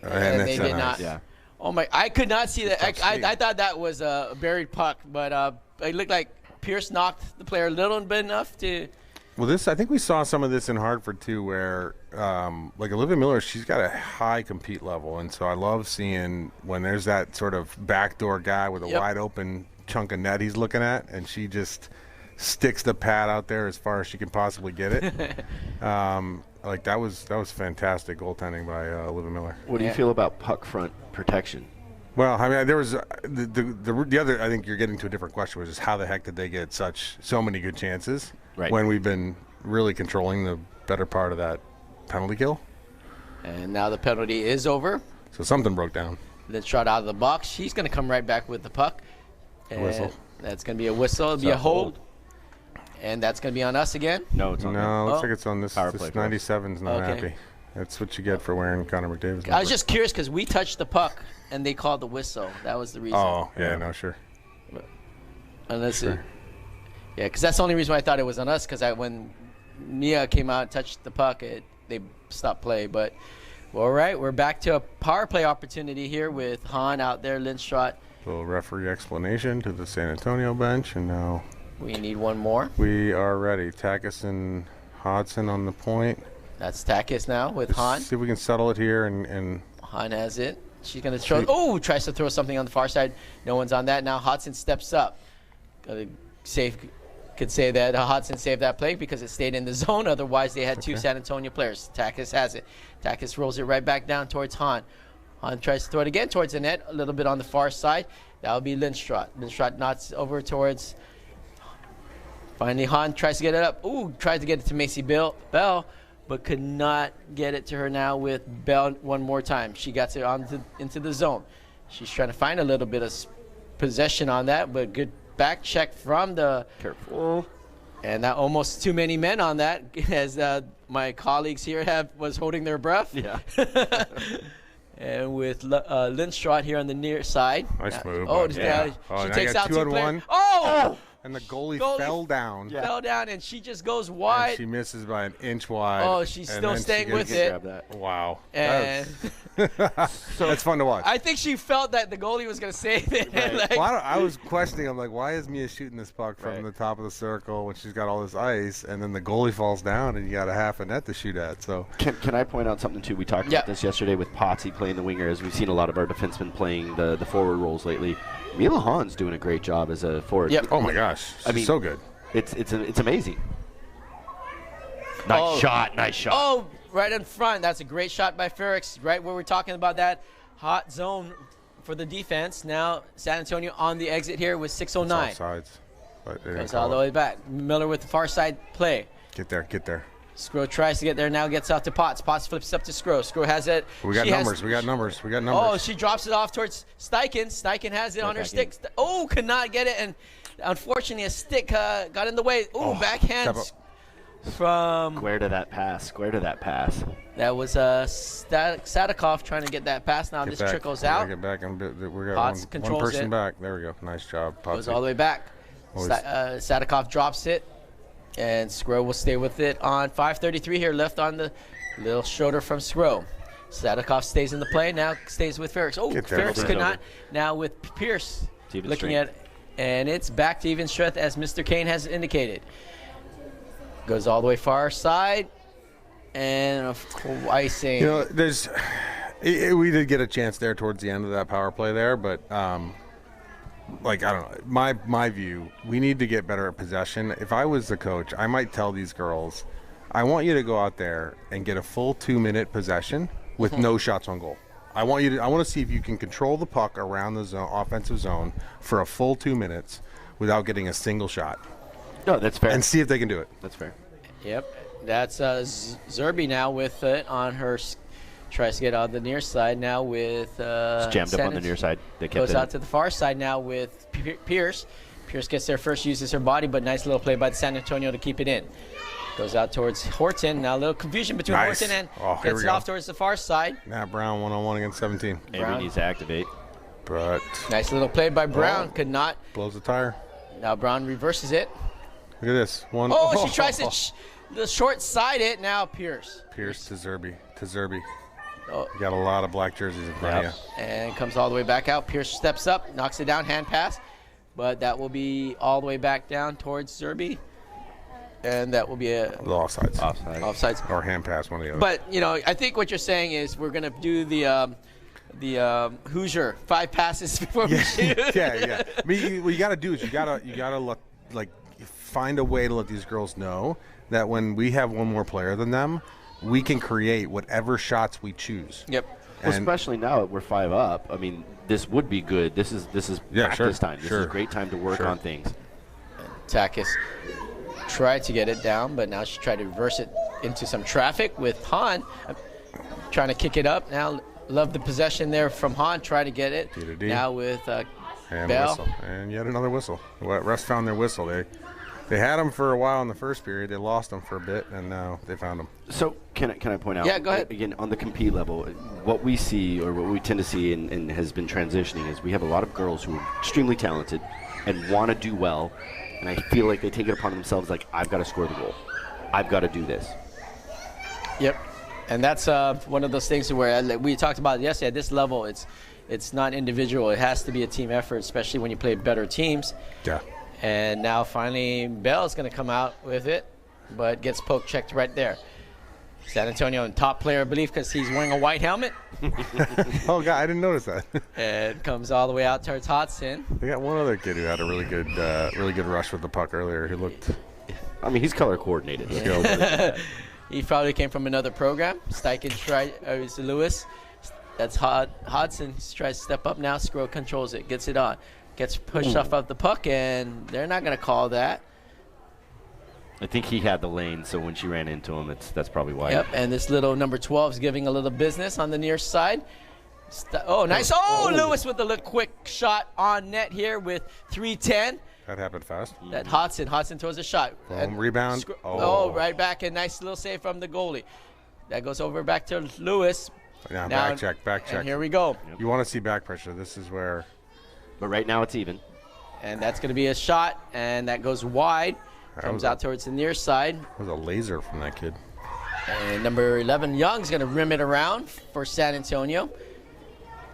And they it's did nice. not. Yeah. Oh, my. I could not see that. Tough skate. I thought that was a buried puck, but it looked like Pierce knocked the player a little bit enough to. Well, I think we saw some of this in Hartford too, where like Olivia Miller, she's got a high compete level, and so I love seeing when there's that sort of backdoor guy with a wide open chunk of net he's looking at, and she just sticks the pad out there as far as she can possibly get it. Like that was fantastic goaltending by Olivia Miller. What do you feel about puck front protection? Well, I mean, there was the other. I think you're getting to a different question, which is how the heck did they get so many good chances when we've been really controlling the better part of that penalty kill? And now the penalty is over. So something broke down. Then shot out of the box. She's going to come right back with the puck. And Whistle. That's going to be a whistle. It'll be a hold. And that's going to be on us again. No, it's on No, looks like it's on this. Power This play 97's not Okay. happy. That's what you get for wearing Connor McDavid's number. I was just curious because we touched the puck and they called the whistle. That was the reason. Oh, yeah, no, sure. Unless Sure. yeah, because that's the only reason why I thought it was on us. Because when Mia came out and touched the puck, they stopped play. But all right, we're back to a power play opportunity here with Han out there, Lindström. Little referee explanation to the San Antonio bench, and now we need one more. We are ready. Takis and Hodson on the point. That's Takis now with Han. See if we can settle it here, and Han has it. She's going to throw. Oh, tries to throw something on the far side. No one's on that. Now Hodson steps up. Could say that Hodson saved that play because it stayed in the zone. Otherwise, they had two San Antonio players. Takis has it. Takis rolls it right back down towards Han. Han tries to throw it again towards the net, a little bit on the far side. That would be Lindström. Lindström knocks over towards. Finally, Han tries to get it up. Ooh, tries to get it to Macy Bell, but could not get it to her now with Bell one more time. She got it into the zone. She's trying to find a little bit of possession on that, but good back check from the. Careful. And that almost too many men on that, as my colleagues here was holding their breath. Yeah. And with Lindström here on the near side. Nice move. Oh, yeah. She takes out 2 players. Oh! And the goalie fell down. Yeah. Fell down, and she just goes wide. And she misses by an inch wide. Oh, she's still staying with it. Wow. And so that's fun to watch. I think she felt that the goalie was going to save it. Right. Like, well, I was questioning. I'm like, why is Mia shooting this puck from the top of the circle when she's got all this ice, and then the goalie falls down, and you got a half a net to shoot at? So can I point out something too? We talked about this yesterday with Potsy playing the winger, as we've seen a lot of our defensemen playing the forward roles lately. Mila Han's doing a great job as a forward. Yep. Oh my gosh, I mean, so good. It's amazing. Nice shot. Oh, right in front. That's a great shot by Ferrix. Right where we're talking about that hot zone for the defense. Now San Antonio on the exit here with 6:09. It's offsides, but goes all the way back. Miller with the far side play. Get there. Sgro tries to get there, now gets out to Potts. Potts flips up to Sgro. Sgro has it. We got numbers. Oh, she drops it off towards Steichen. Steichen has it on her stick. Oh, could not get it, and unfortunately a stick got in the way. Ooh, backhand from... Square to that pass. That was Sadikov trying to get that pass. Now this trickles out. Get back. We got Potts one person back. There we go. Nice job, Potts. Goes all the way back. Sadikov drops it. And Sgro will stay with it on 5:33 here left on the little shoulder from Sgro. Sadikov stays in the play, now stays with Ferrix. Oh, Ferrix could not. Now with Pierce looking at it. And it's back to even strength as Mr. Kane has indicated. Goes all the way far side. And icing. You know, we did get a chance there towards the end of that power play there, but like, I don't know, my view, we need to get better at possession. If I was the coach, I might tell these girls, I want you to go out there and get a full 2-minute possession with no shots on goal. I want to see if you can control the puck around the zone, offensive zone for a full 2 minutes without getting a single shot. No, that's fair. And see if they can do it. That's fair. Yep. That's Zerby now with it on her. Tries to get on the near side now with. It's jammed up on the near side. They kept goes out to the far side now with Pierce. Pierce gets there first, uses her body, but nice little play by the San Antonio to keep it in. Goes out towards Horton. Now a little confusion between Horton and gets it off towards the far side. Now Brown 1-on-1 against 17. Avery needs to activate. But nice little play by Brown. Could not. Blows the tire. Now Brown reverses it. Look at this. She tries to the short side it. Now Pierce. Pierce to Zerby. You got a lot of black jerseys in front of you. And comes all the way back out. Pierce steps up, knocks it down, hand pass. But that will be all the way back down towards Zerby. And that will be a... Offsides. Or hand pass, one or the other. But, you know, I think what you're saying is we're going to do the Hoosier 5 passes before we shoot. Yeah. I mean, what you got to do is you got to find a way to let these girls know that when we have one more player than them, we can create whatever shots we choose. Yep. Well, especially now that we're 5 up. I mean, this would be good. This is practice time. This is a great time to work on things. Takis tried to get it down, but now she tried to reverse it into some traffic with Han trying to kick it up. Now love the possession there from Han. Try to get it. Now with Bell. And yet another whistle. Refs found their whistle. They had them for a while in the first period. They lost them for a bit, and now they found them. So can I point out? Yeah, go ahead. Again, on the compete level, what we see or what we tend to see and has been transitioning is we have a lot of girls who are extremely talented and want to do well, and I feel like they take it upon themselves like, I've got to score the goal. I've got to do this. Yep. And that's one of those things where we talked about yesterday. At this level, it's not individual. It has to be a team effort, especially when you play better teams. Yeah. And now finally Bell's going to come out with it, but gets poke checked right there. San Antonio top player, I believe, because he's wearing a white helmet. Oh, God, I didn't notice that. And comes all the way out towards Hodson. They got one other kid who had a really good rush with the puck earlier. Who looked. I mean, he's color coordinated. He probably came from another program. Steichen Lewis. That's Hodson. He tries to step up now. Sgro controls it, gets it on. Gets pushed off of the puck, and they're not going to call that. I think he had the lane, so when she ran into him, that's probably why. Yep, and this little number 12 is giving a little business on the near side. Oh, nice. Oh, Lewis with a little quick shot on net here with 3:10. That happened fast. That Hodson throws a shot. Rebound. Oh, right back. A nice little save from the goalie. That goes over back to Lewis. Now back check. And here we go. You want to see back pressure. This is where. But right now it's even. And that's going to be a shot, and that goes wide. Comes out towards the near side. That was a laser from that kid. And number 11, Young's going to rim it around for San Antonio.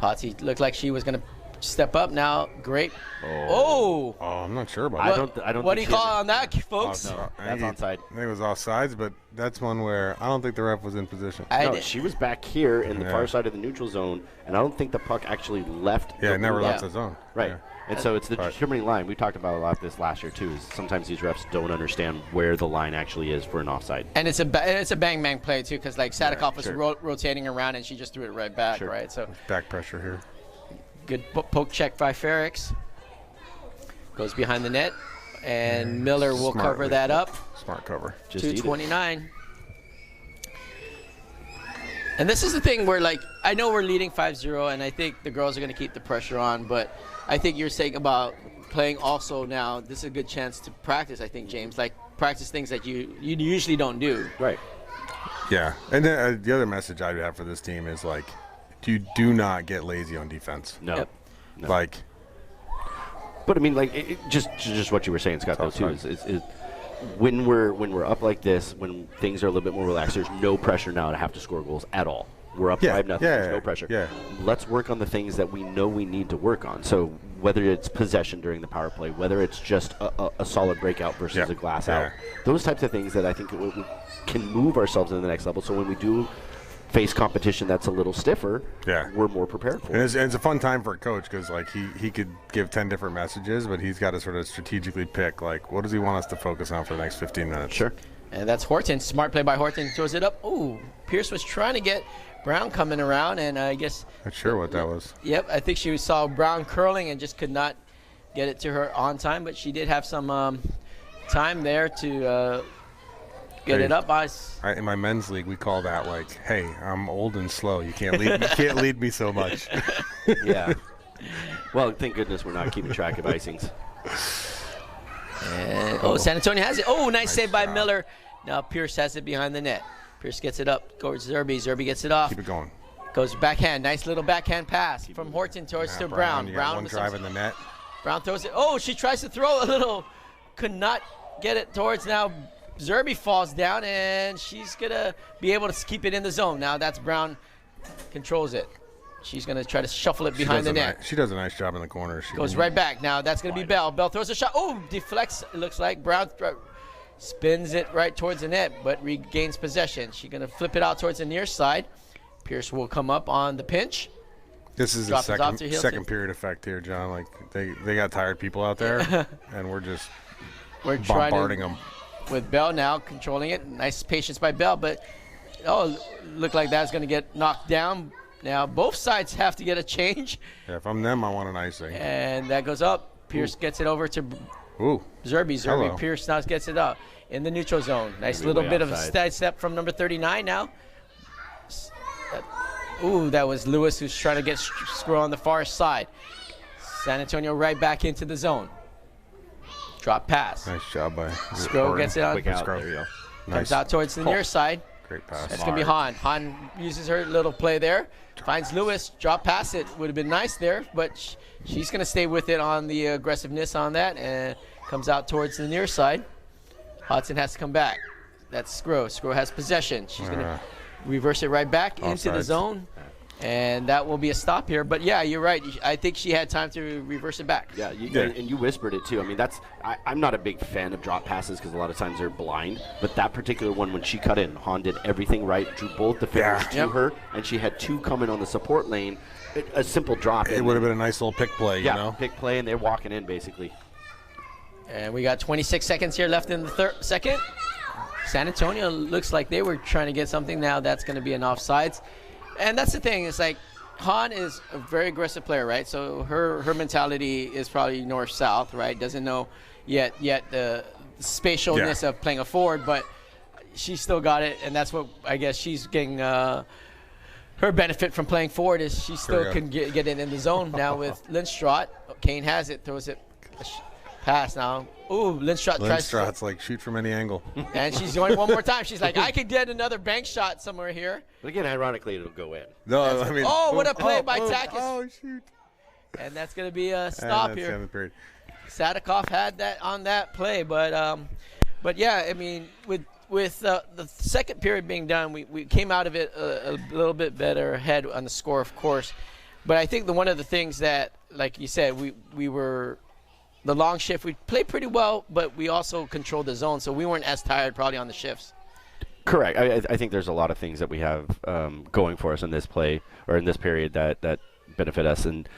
Potsy looked like she was going to step up now. Great. Oh, I'm not sure about that. I don't. What do you call on that, folks? No, that's onside. I think it was offsides, but that's one where I don't think the ref was in position. No, she was back here in the far side of the neutral zone, and I don't think the puck actually left. Yeah, it never left the zone. Right. Yeah. And so it's the determining line. We talked about a lot this last year too. Is sometimes these refs don't understand where the line actually is for an offside. And it's a bang bang play too, because like Sadikov was rotating around and she just threw it right back, right? So back pressure here. Good poke check by Ferrix. Goes behind the net, and Miller will cover that up. Smart cover. Just 229. And this is the thing where, like, I know we're leading 5-0, and I think the girls are going to keep the pressure on, but I think you're saying about playing also now, this is a good chance to practice, I think, James. Like, practice things that you usually don't do. Right. Yeah. And then, the other message I would have for this team is, like, you do not get lazy on defense. No. Yep. No. Like. But, I mean, like, just what you were saying, Scott, though, too, is when we're up like this, when things are a little bit more relaxed, there's no pressure now to have to score goals at all. We're up 5-0. There's no pressure. Yeah. Let's work on the things that we know we need to work on. So whether it's possession during the power play, whether it's just a solid breakout versus a glass out, those types of things that I think we can move ourselves to the next level. So when we do face competition that's a little stiffer, we're more prepared for it. And it's a fun time for a coach because, like, he could give 10 different messages, but he's got to sort of strategically pick, like, what does he want us to focus on for the next 15 minutes? Sure. And that's Horton. Smart play by Horton. Throws it up. Ooh, Pierce was trying to get Brown coming around, and I guess. Not sure what that was. Yep, I think she saw Brown curling and just could not get it to her on time, but she did have some time there to get it up. In my men's league, we call that, like, hey, I'm old and slow. You can't lead me so much. Yeah. Well, thank goodness we're not keeping track of icings. And, San Antonio has it. Oh, nice save by Miller. Now Pierce has it behind the net. Pierce gets it up towards Zerby. Zerby gets it off. Keep it going. Goes backhand. Nice little backhand pass from Horton towards to Brown. Brown driving the net. Brown throws it. Oh, she tries to throw a little. Could not get it towards now. Zerby falls down, and she's going to be able to keep it in the zone. Now that's Brown controls it. She's going to try to shuffle it behind the net. She does a nice job in the corner. She goes right back. Now that's going to be Bell. Bell throws a shot. Oh, deflects, it looks like. Brown spins it right towards the net, but regains possession. She's going to flip it out towards the near side. Pierce will come up on the pinch. This is the second period effect here, John. Like, they got tired people out there, and we're bombarding them. With Bell now controlling it. Nice patience by Bell, but look like that's going to get knocked down. Now both sides have to get a change. Yeah, if I'm them, I want an icing. And that goes up. Pierce gets it over to Zerby. Hello. Pierce now gets it up in the neutral zone. Nice little bit of a side step from number 39 now. That was Lewis who's trying to get Sgro on the far side. San Antonio right back into the zone. Drop pass. Nice job by Sgro gets it on. Quick out. There you go. Comes out towards the near side. Great pass. That's going to be Han. Han uses her little play there. Finds Lewis. Drop pass it. Would have been nice there, but she's going to stay with it on the aggressiveness on that and comes out towards the near side. Hodson has to come back. That's Sgro. Sgro has possession. She's going to reverse it right back into the zone. And that will be a stop here. But, yeah, you're right. I think she had time to reverse it back. Yeah, and you whispered it, too. I mean, I'm not a big fan of drop passes because a lot of times they're blind. But that particular one, when she cut in, Han did everything right, drew both defenders to her, and she had 2 coming on the support lane. A simple drop. It would have been a nice little pick play, you know? Pick play, and they're walking in, basically. And we got 26 seconds here left in the second. San Antonio looks like they were trying to get something. Now that's going to be an offsides. And that's the thing. It's like Han is a very aggressive player, right? So her mentality is probably north-south, right? Doesn't know yet the spatialness of playing a forward, but she still got it. And that's what I guess she's getting her benefit from playing forward is she still can get it in the zone. Now with Lindström, Kane has it, throws it. Pass now. Ooh, Lindström's like shoot from any angle. And she's going one more time. She's like, I could get another bank shot somewhere here. But again, ironically, it'll go in. No, I mean. Oh, what a play by Takis. Oh, shoot. And that's going to be a stop here. The period. Sadikov had that on that play, but yeah, I mean, with the second period being done, we came out of it a little bit better ahead on the score, of course. But I think one of the things that, like you said, we were. The long shift, we played pretty well, but we also controlled the zone, so we weren't as tired probably on the shifts. Correct. I think there's a lot of things that we have going for us in this play or in this period that benefit us. And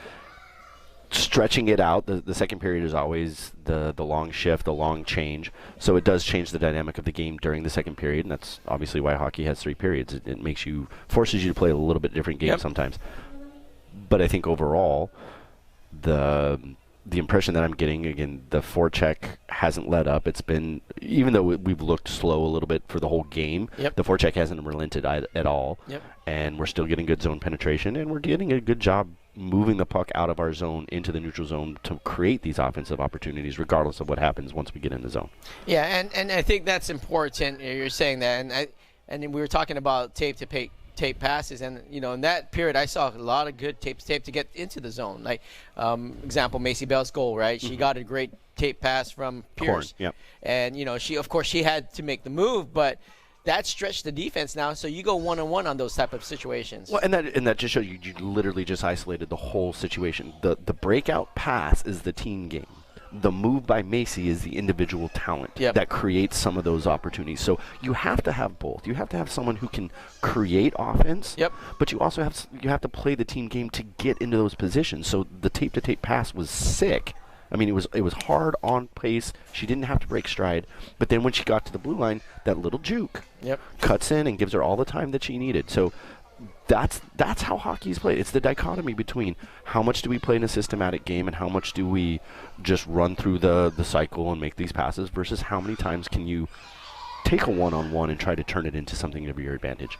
stretching it out, the second period is always the long shift, the long change. So it does change the dynamic of the game during the second period, and that's obviously why hockey has 3 periods. It forces you to play a little bit different game sometimes. But I think overall, the impression that I'm getting, again, the forecheck hasn't let up. It's been, even though we've looked slow a little bit for the whole game, the forecheck hasn't relented at all. And we're still getting good zone penetration, and we're getting a good job moving the puck out of our zone into the neutral zone to create these offensive opportunities, regardless of what happens once we get in the zone. Yeah, and I think that's important. You're saying that, and we were talking about tape passes, and in that period I saw a lot of good tape to get into the zone. Like example, Macy Bell's goal, right? She got a great tape pass from Pierce, and she had to make the move, but that stretched the defense now. So you go 1-on-1 on those type of situations. Well, and that just shows you literally just isolated the whole situation. The breakout pass is the team game. The move by Macy is the individual talent that creates some of those opportunities. So you have to have both. You have to have someone who can create offense, but you also have to play the team game to get into those positions. So the tape-to-tape pass was sick. I mean, it was hard on pace. She didn't have to break stride. But then when she got to the blue line, that little juke cuts in and gives her all the time that she needed. So that's how hockey is played. It's the dichotomy between how much do we play in a systematic game and how much do we just run through the cycle and make these passes versus how many times can you take a one-on-one and try to turn it into something to your advantage.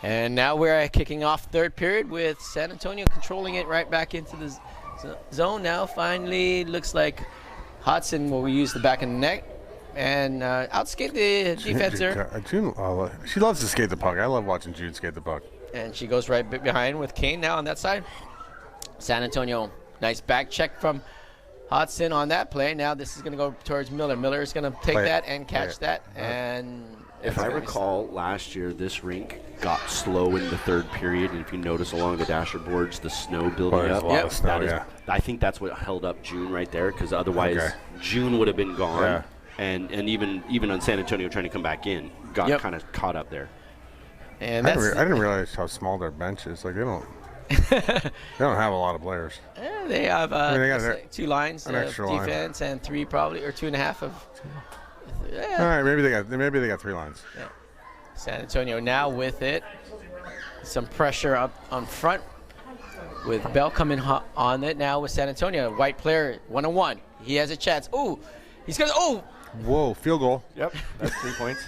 And now we're kicking off third period with San Antonio controlling it right back into the zone. Now finally looks like Hodson will use the back of the net and outskate the defender. June, she loves to skate the puck. I love watching June skate the puck. And she goes right behind with Kane now on that side. San Antonio, nice back check from Hodson on that play. Now this is going to go towards Miller. Miller is going to take that and catch that. And if I recall, last year this rink got slow in the third period, and if you notice along the dasher boards, the snow building up. I think that's what held up June right there, because otherwise June would have been gone. And even on San Antonio trying to come back in, got kind of caught up there. And I didn't realize how small their bench is. Like they don't have a lot of players. They have they got 2 lines of defense and 3 probably, or 2.5 of. All right, maybe they got 3 lines. San Antonio now with it. Some pressure up on front with Bell coming on it now with San Antonio. White player 1-on-1. He has a chance. Ooh, he's gonna. Oh. Whoa, field goal. Yep, that's 3 points.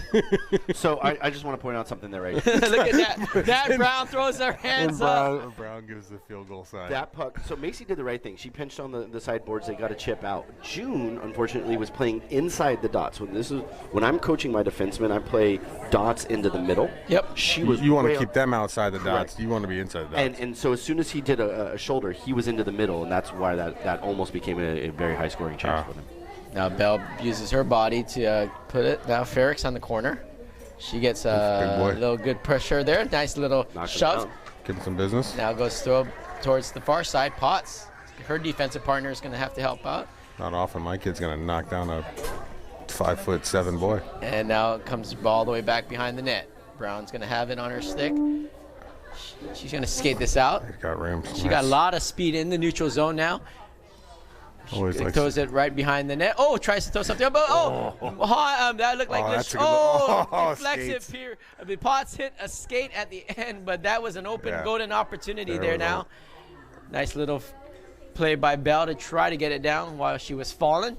So I just want to point out something there, right? Look at that. Dad Brown throws their hands up. Brown gives the field goal sign. That puck. So Macy did the right thing. She pinched on the sideboards. They got a chip out. June, unfortunately, was playing inside the dots. When I'm coaching my defensemen, I play dots into the middle. She was. You want to keep them outside the dots. You want to be inside the dots. And so as soon as he did a shoulder, he was into the middle, and that's why that almost became a very high-scoring chance for them. Now Bell uses her body to put it. Now Ferrick's on the corner. She gets Big boy. a little good pressure there. Nice little Knock him shove. down. Give him some business. Now goes towards the far side. Potts, her defensive partner, is going to have to help out. Not often my kid's going to knock down a 5'7" boy. And now it comes all the way back behind the net. Brown's going to have it on her stick. She's going to skate this out. He's got rims. She got a lot of speed in the neutral zone now. Always likes Throws it right behind the net. Oh, tries to throw something up. That looked like that's a good deflects it skates. here. I mean, Potts hit a skate at the end, but that was an open golden opportunity there now. Nice little play by Bell to try to get it down while she was falling.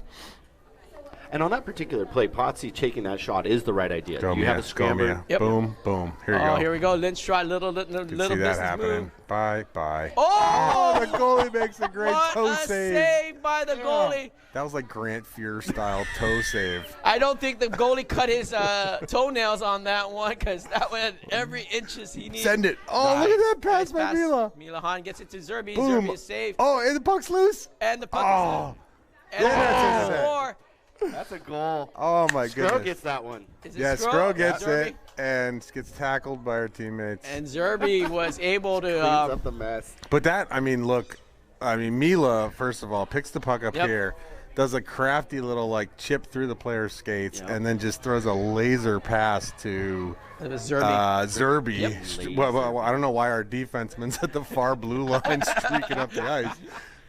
And on that particular play, Potsy taking that shot is the right idea. You have a scrambler. Yep. Boom, boom. Here you go. Oh, here we go. Lindström, little See business that happening. move. Bye, bye. Oh! The goalie makes a great What toe a save. save by the goalie. That was like Grant Fuhr style toe save. I don't think the goalie cut his toenails on that one because that went every inches he needed. Send it. Oh, look at that pass by Mila. Mila Hahn gets it to Zerby. Boom. Zerby is saved. Oh, and the puck's loose. And the puck Oh. is in. And Yeah, the score. That's a goal. Oh, my Sgro goodness. gets that one. Is it Yeah, Sgro gets Zerby? it and gets tackled by her teammates. And Zerby was able Cleans to. up the mess. But that, I mean, look, Mila, first of all, picks the puck up here, does a crafty little, like, chip through the player's skates, and then just throws a laser pass to It was Zerby. Zerby. Yep. Well, I don't know why our defenseman's at the far blue line streaking up the ice.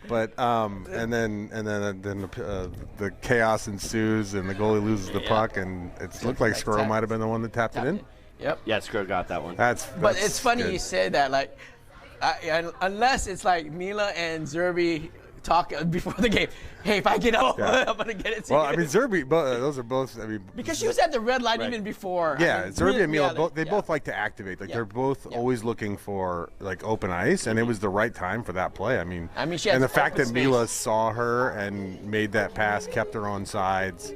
But and then the chaos ensues and the goalie loses the puck and it looked like Sgro might have been the one that tapped it in. Yep. Yeah, Sgro got that one. But it's funny good. you say that. Like, unless it's like Mila and Zerby talk before the game. Hey, if I get up, I'm gonna get it to Well, you. I mean, Zerby, those are both. I mean, because she was at the red line even before. yeah, Zerby and Mila, yeah, both they both like to activate. Like they're both always looking for like open ice, and it was the right time for that play. I mean, she has and the fact open that space. Mila saw her and made that pass, kept her on sides.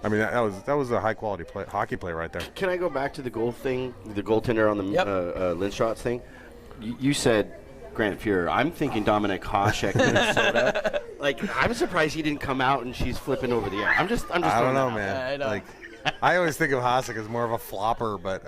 I mean, that was a high quality hockey play right there. Can I go back to the goal thing, the goaltender on the Lindström thing? You said Grant Fuhr. I'm thinking Dominic Hasek, Minnesota. Like, I'm surprised he didn't come out and she's flipping over the air. I'm just. I don't know, throwing that out. man. I know. Like, I always think of Hasek as more of a flopper, but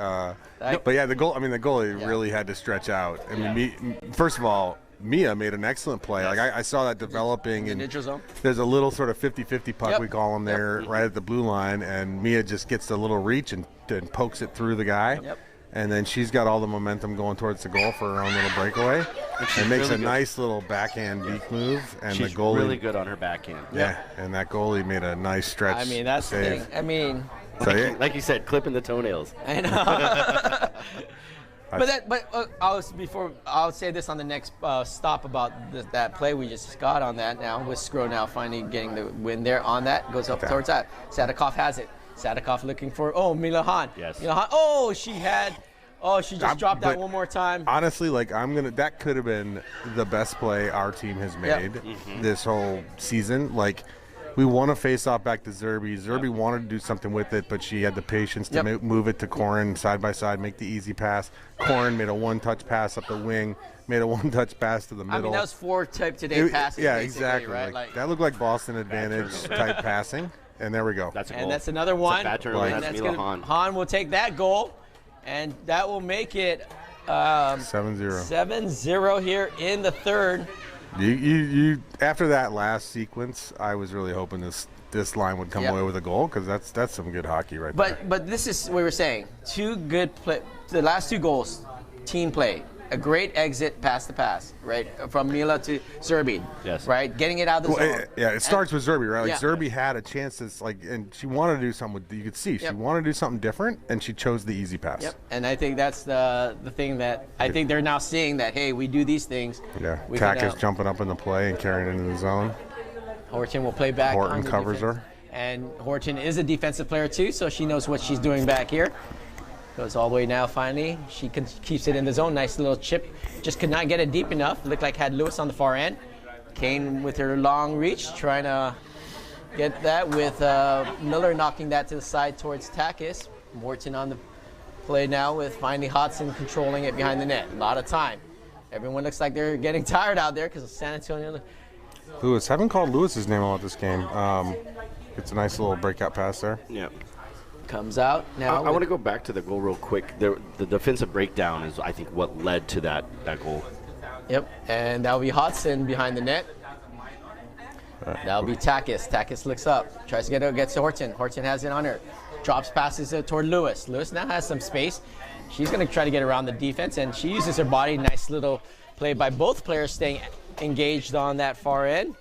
yeah, the goalie really had to stretch out. I mean, first of all, Mia made an excellent play. Like I saw that developing, and neutral zone. there's a little sort of 50-50 puck we call them there, right at the blue line, and Mia just gets a little reach and pokes it through the guy. Yep. And then she's got all the momentum going towards the goal for her own little breakaway. And makes really a nice little backhand beak move. And She's the goalie really good on her backhand. Yeah, and that goalie made a nice stretch. I mean, that's the save. thing. I mean, So, Like you said, clipping the toenails. I know. I'll say this on the next stop about that play we just got on that now with Sgro now finally getting the win there on that. Goes up towards that. Sadikov has it. Sadikov looking for, Mila Hahn. Yes. Mila Hahn, she just dropped that one more time. Honestly, like that could have been the best play our team has made this whole season. Like, we want to face off back to Zerby. Zerby wanted to do something with it, but she had the patience to move it to Corin side by side, make the easy pass. Corin made a one-touch pass up the wing, made a one-touch pass to the middle. I mean, that was 4 type today passes. Yeah, basically, exactly. Right? Like, that looked like Boston advantage type passing, and there we go. That's a goal. And that's another one. That's a bad turnaround. And That's Mila Hahn. Hahn will take that goal, and that will make it 7-0. 7-0 here in the third. You after that last sequence, I was really hoping this line would come away with a goal, because that's some good hockey right there. But this is what we were saying. 2 good play. The last 2 goals, team play. A great exit, pass the pass, right? From Mila to Zerby. Yes. Right? Getting it out of the zone. It starts with Zerby, right? Like, Yeah. Zerby had a chance to, and she wanted to do something. You could see she wanted to do something different, and she chose the easy pass. Yep. And I think that's the thing that I think they're now seeing, that, hey, we do these things. Yeah. We Tack can, is jumping up in the play and carrying it into the zone. Horton will play back. Horton on the covers defense. her. And Horton is a defensive player too, so she knows what she's doing back here. Goes all the way now, finally. She keeps it in the zone. Nice little chip. Just could not get it deep enough. Looked like had Lewis on the far end. Kane with her long reach, trying to get that with Miller knocking that to the side towards Takis. Morton on the play now with finally Hodson controlling it behind the net. A lot of time. Everyone looks like they're getting tired out there because of San Antonio. Lewis, haven't called Lewis's name about this game. It's a nice little breakout pass there. Yeah. Comes out now. I want to go back to the goal real quick. The defensive breakdown is, I think, what led to that goal. Yep, and that'll be Hodson behind the net. That'll be Takis. Takis looks up, tries to get it, gets to Horton. Horton has it on her. Drops passes it toward Lewis. Lewis now has some space. She's going to try to get around the defense, and she uses her body. Nice little play by both players staying engaged on that far end.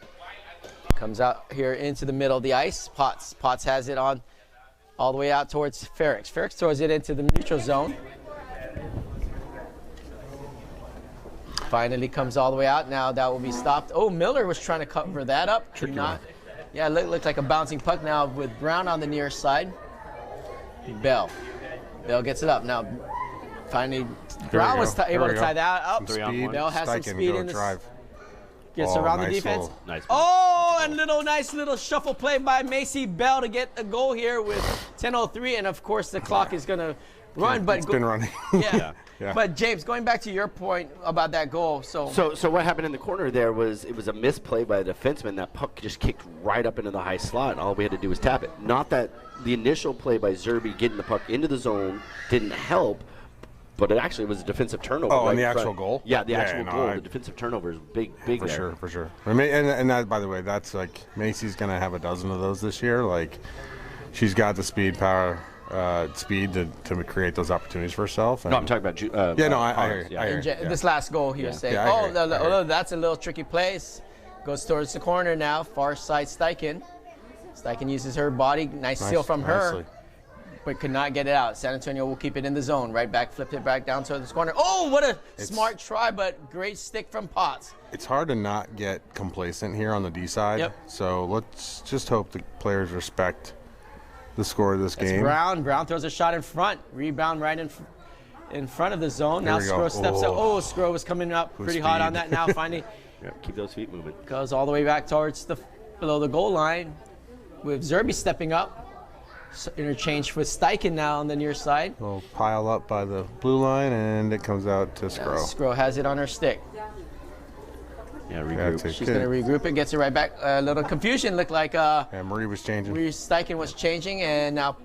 Comes out here into the middle of the ice. Potts has it on all the way out towards Ferrix. Ferrix throws it into the neutral zone. Finally comes all the way out. Now that will be stopped. Oh, Miller was trying to cover that up. Could not. Yeah, it looked like a bouncing puck now with Brown on the near side. Bell gets it up. Now, finally, Brown was able to tie that up. Bell has some speed in the drive. Gets around the defense. Nice. Oh, and nice little shuffle play by Macy Bell to get a goal here with 10:03, and of course the clock is going to run. But it's been running. Yeah. Yeah. But James, going back to your point about that goal, so what happened in the corner there was it was a misplay by the defenseman. That puck just kicked right up into the high slot, and all we had to do was tap it. Not that the initial play by Zerbe getting the puck into the zone didn't help. But it actually was a defensive turnover. Oh, and the actual goal? Yeah, the actual goal. The defensive turnover is big for there. For sure. And that, by the way, that's like Macy's going to have a dozen of those this year. Like, she's got the speed to create those opportunities for herself. And no, I'm talking about. I hear you. This last goal he was saying. That's a little tricky place. Goes towards the corner now. Far side Steichen. Steichen uses her body. Nice seal from her. But could not get it out. San Antonio will keep it in the zone. Right back, flipped it back down to this corner. Oh, what a smart try, but great stick from Potts. It's hard to not get complacent here on the D side. Yep. So let's just hope the players respect the score of this game. Brown throws a shot in front. Rebound right in front of the zone. Now Sgro steps up. Oh, Sgro was coming up pretty hot on that now. Finally, keep those feet moving. Goes all the way back towards below the goal line with Zerbe stepping up. Interchange with Steichen now on the near side. We'll pile up by the blue line, and it comes out to Sgro. Sgro has it on her stick. Yeah, regroup. She's going to regroup it, gets it right back. A little confusion, looked like Marie was changing. Steichen was changing, and now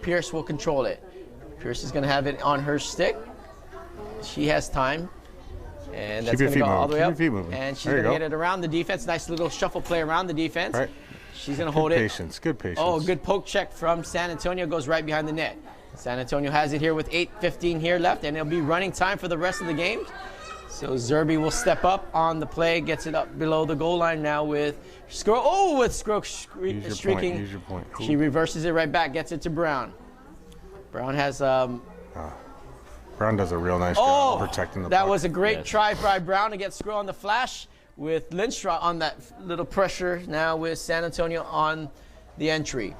Pierce will control it. Pierce is going to have it on her stick. She has time. And that's going to go all the way up. And she's going to get it around the defense. Nice little shuffle play around the defense. Right. She's going to hold it. Good patience. Oh, good poke check from San Antonio. Goes right behind the net. San Antonio has it here with 8:15 here left, and it'll be running time for the rest of the game. So Zerbe will step up on the play, gets it up below the goal line now with Sgro. Oh, with Sgro streaking. Use your point. She reverses it right back, gets it to Brown. Brown has... Brown does a real nice job protecting the puck. That was a great try by Brown to get Sgro on the flash, with Lindstrom on that little pressure now with San Antonio on the entry.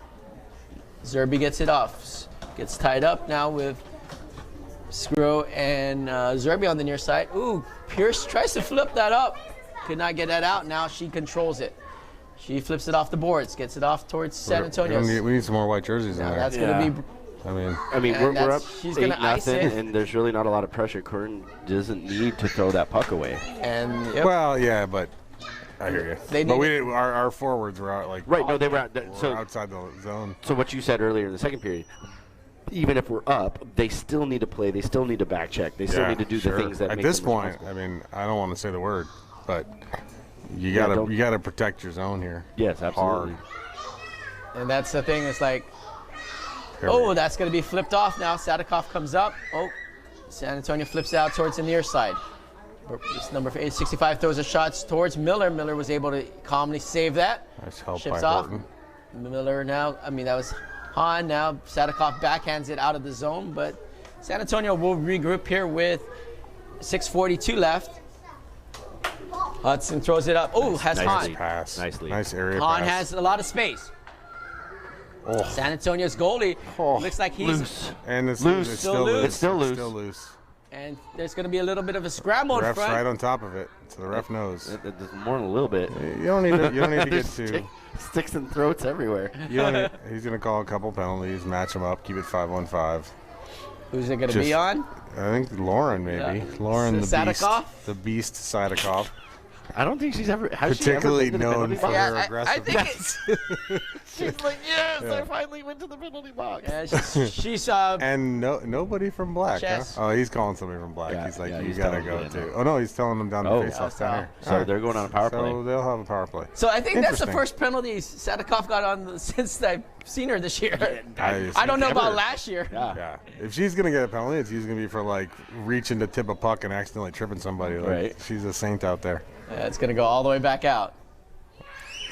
Zerbe gets it off. Gets tied up now with Sgro and Zerbe on the near side. Ooh, Pierce tries to flip that up. Could not get that out. Now she controls it. She flips it off the boards. Gets it off towards San Antonio. We need some more white jerseys in there. That's going to be... I mean, we're up 8-0, and there's really not a lot of pressure. Curtin doesn't need to throw that puck away. And well, yeah, but I hear you. But our forwards were out they were out. Outside the zone. So what you said earlier in the second period, even if we're up, they still need to play. They still need to back check. They still need to do the things that. At this point, I mean, I don't want to say the word, but you gotta protect your zone here. Yes, absolutely. Hard. And that's the thing. It's like. Oh, that's going to be flipped off now. Sadikov comes up. Oh, San Antonio flips out towards the near side. This number 865 throws a shot towards Miller. Miller was able to calmly save that. Nice help Ships by off. Horton. Miller now, that was Hahn. Now Sadikov backhands it out of the zone, but San Antonio will regroup here with 6:42 left. Hudson throws it up. Oh, has Hahn. Nice area Hahn pass. has a lot of space. Oh. San Antonio's goalie looks like he's loose. And it's loose. It's still loose. It's still loose. Still loose. And there's going to be a little bit of a scramble in front. The ref's right on top of it, so the ref knows. More than a little bit. You don't need to get too. Sticks and throats everywhere. He's going to call a couple penalties, match them up, keep it 5-1-5. Who's it going to be on? I think Lauren, maybe. Yeah. Lauren, Sadikov? the beast Sadikov. I don't think she's ever particularly known for her I aggressiveness. think She's like, yes, I finally went to the penalty box. yeah, she's And nobody from Black. Huh? Chess. Oh, he's calling somebody from Black. Yeah, he's like, yeah, you he's gotta telling go them, too. yeah. Oh no, he's telling them down the Oh. face-off center. So they're going on a power play. So they'll have a power play. So I think that's the Interesting. first penalty Sadikov got on since I've seen her this year. I don't know about Ever. last year. Yeah. If she's gonna get a penalty, it's usually gonna be for like reaching to tip a puck and accidentally tripping somebody. Like, Right. She's a saint out there. It's going to go all the way back out.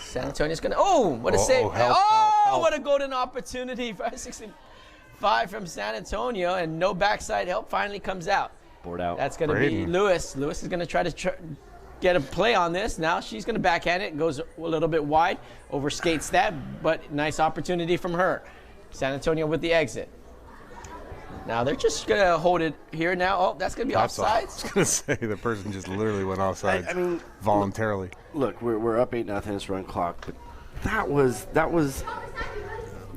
San Antonio's going to, what a save. Help. What a golden opportunity. 565 from San Antonio, and no backside help finally comes out. Board out. That's going to be Braden. Lewis. Lewis is going to try to get a play on this. Now she's going to backhand it. Goes a little bit wide, overskates that, but nice opportunity from her. San Antonio with the exit. Now they're just going to hold it here now. Oh, that's going to be That's all. I was offsides. gonna say the person just literally went offside. I mean, voluntarily. Look, we're up 8-0. It's run clock, but that was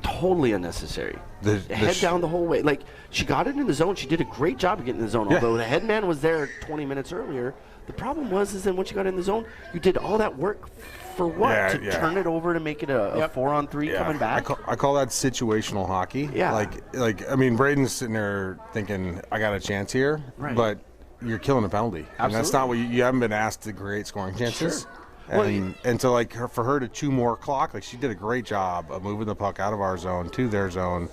totally unnecessary. Head down the whole way. Like, she got it in the zone. She did a great job of getting in the zone. Yeah. Although the headman was there 20 minutes earlier, the problem was then once you got in the zone, you did all that work for what? Yeah, to yeah. turn it over to make it a 4-on-3 coming back? I call that situational hockey. Yeah. Like I mean, Braden's sitting there thinking, I got a chance here, Right. but you're killing a penalty. And that's not what you haven't been asked to create scoring chances. Sure. And so like for her to chew more clock, like she did a great job of moving the puck out of our zone to their zone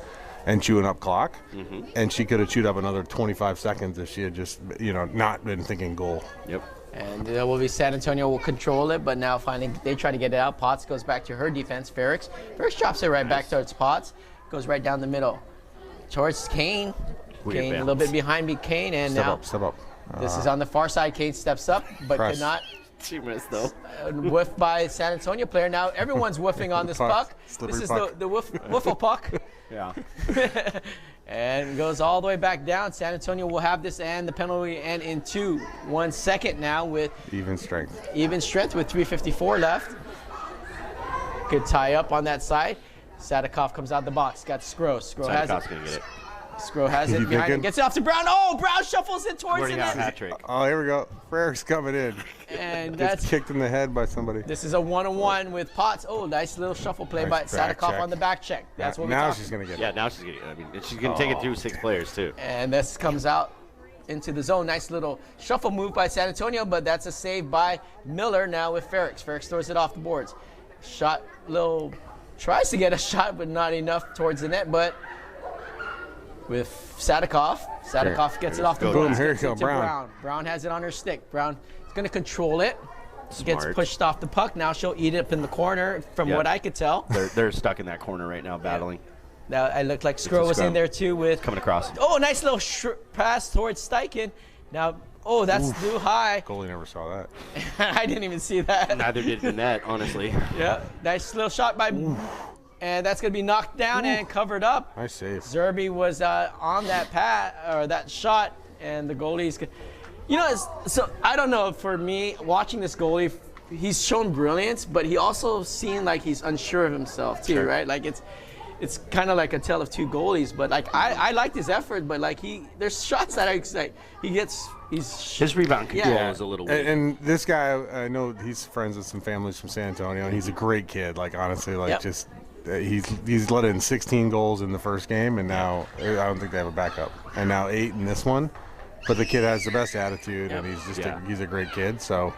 and chewing up clock. Mm-hmm. And she could have chewed up another 25 seconds if she had just, not been thinking goal. Yep. And there will be San Antonio will control it, but now finally they try to get it out. Potts goes back to her defense. Ferrix drops it right back towards Potts. Goes right down the middle. Towards Kane. Weird Kane a bounce. little bit behind me, Kane. And Step up. this is on the far side. Kane steps up, but Press. cannot She missed, though. whiffed by San Antonio player. Now everyone's whiffing on this Puck. puck. Slippery This is puck. the wiffle puck. Yeah. And goes all the way back down. San Antonio will have this and the penalty and in 1 second now with Even strength. even strength with 3:54 left. Good tie up on that side. Sadikov comes out the box. Got Sgro. Sgro has Sadikov's it. going to get it. Sgro has You it behind thinking? it. Gets it off to Brown. Oh, Brown shuffles it towards Already the got a net. hat trick. Oh, here we go. Freric's coming in. And Gets that's kicked in the head by somebody. this is a 1-on-1 with Potts. Oh, nice little shuffle play by Nice back Sadikov check. on the back check. That's what we're now talking. she's gonna get Yeah, it. now she's going to. I mean, she's going to take it through 6 players too. And this comes out into the zone. Nice little shuffle move by San Antonio, but that's a save by Miller now with Ferrix. Ferrix throws it off the boards. Shot, tries to get a shot, but not enough towards the net. But with Sadikov gets it off the Boom, boards. here you gets go, it to Brown. Brown has it on her stick. Brown is going to control it. Gets Smart. pushed off the puck. Now she'll eat it up in the corner, from Yeah. what I could tell. They're stuck in that corner right now, battling. Now I looked like Sgro was in scrum. there too with Coming across. Oh, nice little pass towards Steichen. Now, that's too high. Goalie never saw that. I didn't even see that. Neither did the net, honestly. Yeah, nice little shot by, and that's gonna be knocked down and covered up. Nice save. Zerby was on that that shot, and the goalie's. So I don't know. For me, watching this goalie, he's shown brilliance, but he also seemed like he's unsure of himself too, Sure. right? Like it's kind of like a tale of two goalies. But like I liked his effort, but like there's shots that His rebound control Yeah. is a little weak. And this guy, I know he's friends with some families from San Antonio, and he's a great kid. Like honestly, like Yep. just he's let in 16 goals in the first game, and now I don't think they have a backup, and now 8 in this one. But the kid has the best attitude, and he's just he's a great kid. So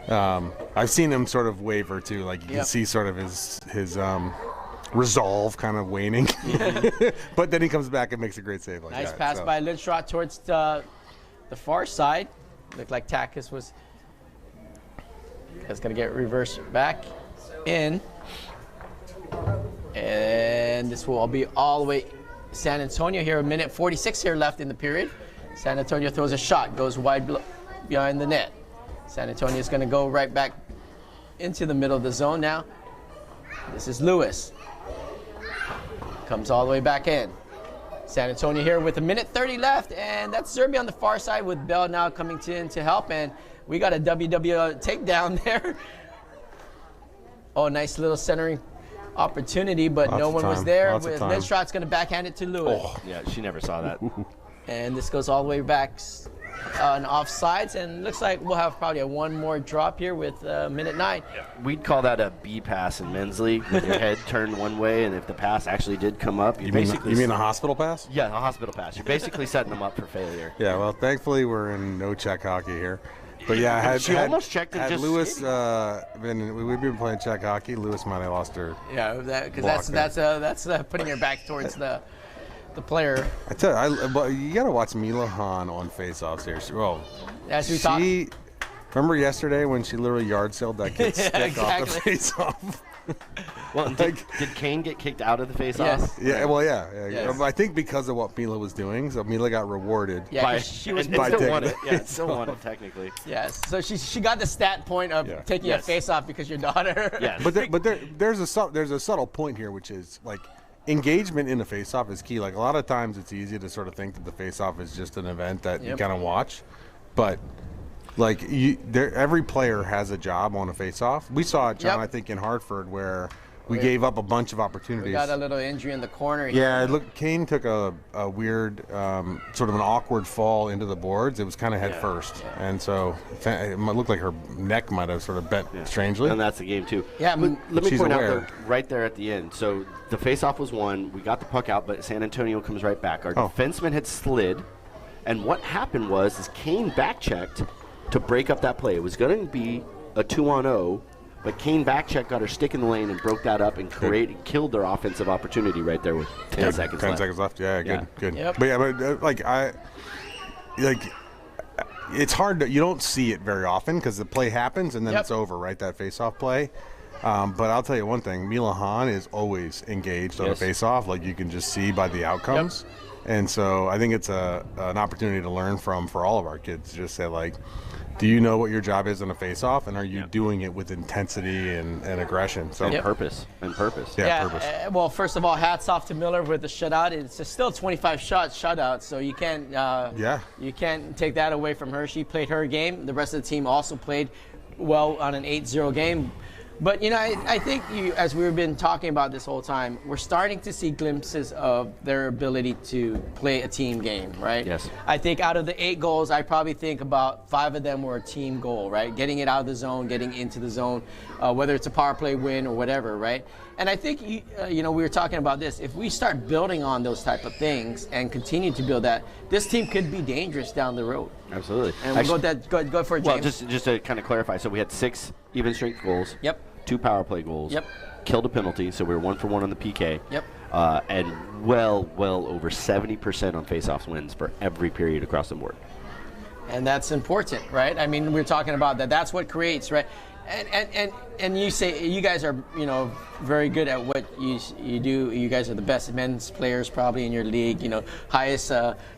I've seen him sort of waver too. Like you can see sort of his resolve kind of waning. But then he comes back and makes a great save like Nice that. pass so. by Lindström towards the far side. Looked like Takis was going to get reversed back in. And this will all be all the way San Antonio here. 1:46 here left in the period. San Antonio throws a shot, goes wide behind the net. San Antonio is going to go right back into the middle of the zone now. This is Lewis. Comes all the way back in. San Antonio here with 1:30 left, and that's Zerby on the far side with Bell now coming in to help, and we got a WW takedown there. Oh, nice little centering opportunity, but Lots no of one was time. there. Lots of With time. Lindström's going to backhand it to Lewis. Yeah, she never saw that. And this goes all the way back an offsides, and looks like we'll have probably one more drop here with minute 9. We'd call that a B pass in men's league, with your head turned one way, and if the pass actually did come up, you mean a hospital pass? Yeah, a hospital pass. You're basically setting them up for failure. Yeah, well, thankfully we're in no check hockey here. But yeah, she almost checked and just Lewis we've been playing check hockey, Lewis might have lost her. Yeah, because that's putting her back towards the player. I tell you, but you got to watch Mila Han on face-offs here. Well, remember yesterday when she literally yard sailed that kid's stick off the face-off? Well, did Kane get kicked out of the face-off? Yes. Yeah, well, yeah. Yes. I think because of what Mila was doing, so Mila got rewarded. Yeah, she was still won it. Yeah, still won it technically. Yes. So she got the stat point of taking a face-off because your daughter. Yes. But there's a subtle point here, which is like engagement in a face-off is key. Like a lot of times, it's easy to sort of think that the face-off is just an event that you kind of watch, but. Like every player has a job on a face-off. We saw it, John, I think in Hartford, where we gave up a bunch of opportunities. We got a little injury in the corner. Yeah, look, Kane took a weird, sort of an awkward fall into the boards. It was kind of head first, and so it looked like her neck might have sort of bent strangely. And that's the game too. Yeah, let me point out though, right there at the end. So the face-off was won. We got the puck out, but San Antonio comes right back. Our defenseman had slid, and what happened was Kane back-checked to break up that play. It was going to be a 2-on-0, but Kane back-checked, got her stick in the lane, and broke that up and killed their offensive opportunity right there with 10 seconds left. 10 seconds left, good. Yep. But it's hard to, you don't see it very often because the play happens and then it's over, right, that face-off play. But I'll tell you one thing, Mila Han is always engaged on a face-off, like you can just see by the outcomes. And so I think it's an opportunity to learn from for all of our kids. Just say, like, do you know what your job is on a face-off, and are you doing it with intensity and aggression? So purpose. Yeah, purpose. Well, first of all, hats off to Miller with the shutout. It's still 25 shots shutout, so you can't you can't take that away from her. She played her game. The rest of the team also played well on an 8-0 game. But, I think as we've been talking about this whole time, we're starting to see glimpses of their ability to play a team game, right? Yes. I think out of the 8 goals, I probably think about 5 of them were a team goal, right? Getting it out of the zone, getting into the zone, whether it's a power play win or whatever, right? And I think, we were talking about this. If we start building on those type of things and continue to build that, this team could be dangerous down the road. Absolutely. And we'll go for it, James. Well, just to kind of clarify, so we had 6 even strength goals. Yep. 2 power play goals. Yep. Killed a penalty, so we were 1 for 1 on the PK. Yep. And well over 70% on faceoffs wins for every period across the board. And that's important, right? I mean, we're talking about that. That's what creates, right? And you say you guys are, very good at what you do. You guys are the best men's players probably in your league. Highest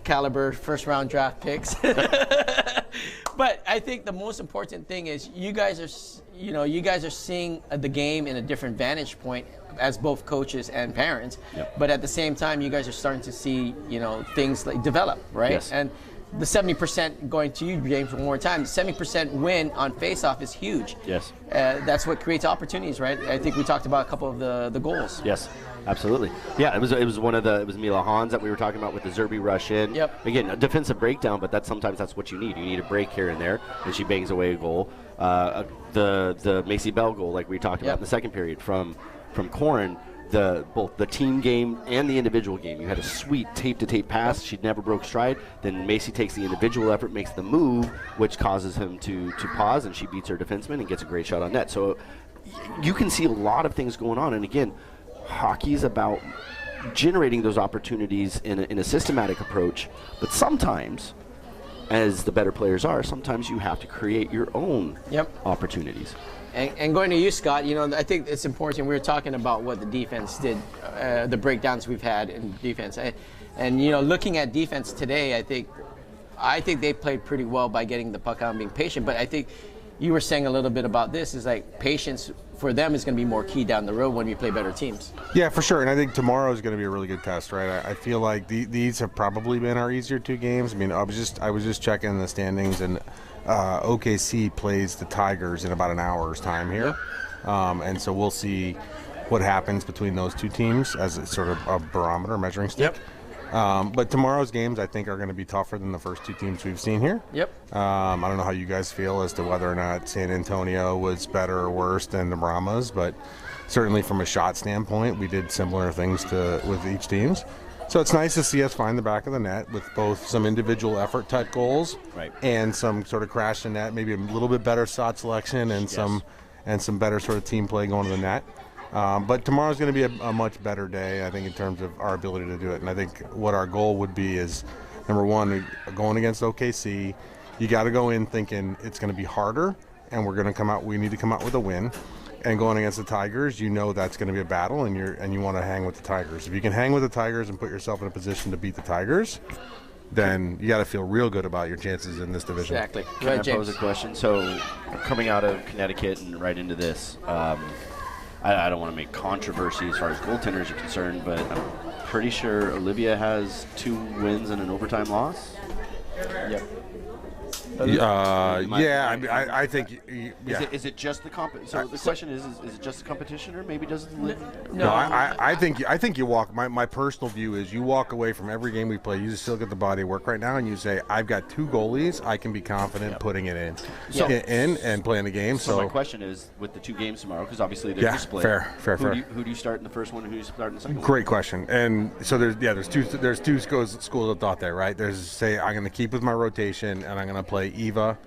caliber first-round draft picks. But I think the most important thing is you guys are seeing the game in a different vantage point as both coaches and parents. Yep. But at the same time, you guys are starting to see things like develop, right? Yes. And the 70%, going to you, James, one more time, 70% win on face-off is huge. Yes. That's what creates opportunities, right? I think we talked about a couple of the goals. Yes, absolutely. Yeah, it was Mila Hans that we were talking about with the Zerbe rush in. Yep. Again, a defensive breakdown, but sometimes that's what you need. You need a break here and there, and she bangs away a goal. The Macy Bell goal, like we talked about in the second period from Corin. Both the team game and the individual game. You had a sweet tape-to-tape pass. She never broke stride. Then Macy takes the individual effort, makes the move, which causes him to pause, and she beats her defenseman and gets a great shot on net. So you can see a lot of things going on. And again, hockey is about generating those opportunities in a systematic approach. But sometimes, as the better players are, sometimes you have to create your own opportunities. And going to you, Scott, I think it's important. We were talking about what the defense did, the breakdowns we've had in defense. And looking at defense today, I think they played pretty well by getting the puck out and being patient. But I think you were saying a little bit about this, is like patience for them is going to be more key down the road when we play better teams. Yeah, for sure. And I think tomorrow is going to be a really good test, right? I feel like these have probably been our easier 2 games. I mean, I was just checking the standings, and OKC plays the Tigers in about an hour's time here. And so we'll see what happens between those 2 teams as a sort of a barometer, measuring stick. But tomorrow's games, I think, are going to be tougher than the first two teams we've seen here. Yep. I don't know how you guys feel as to whether or not San Antonio was better or worse than the Brahmas, but certainly from a shot standpoint, we did similar things with each teams. So it's nice to see us find the back of the net with both some individual effort type goals, right, and some sort of crash the net, maybe a little bit better shot selection and some better sort of team play going to the net. But tomorrow's going to be a much better day, I think, in terms of our ability to do it. And I think what our goal would be is, number one, going against OKC, you got to go in thinking it's going to be harder, and we need to come out with a win. And going against the Tigers, you know that's going to be a battle, and you want to hang with the Tigers. If you can hang with the Tigers and put yourself in a position to beat the Tigers, then you got to feel real good about your chances in this division. Exactly. Can I pose a question? So, coming out of Connecticut and right into this, I don't want to make controversy as far as goaltenders are concerned, but I'm pretty sure Olivia has 2 wins and an overtime loss. Yep. I think. Yeah. Is it just the So the question is it just the competition, or maybe does it? No, I think you walk. My personal view is you walk away from every game we play. You just still get the body of work right now, and you say, I've got 2 goalies. I can be confident putting it in, and playing the game. So my question is, with the 2 games tomorrow, because obviously they're split. Fair. Who do you start in the first one, and who do you start in the second one? Great question. And so there's two schools of thought there, right? There's say I'm going to keep with my rotation, and I'm going to play Eva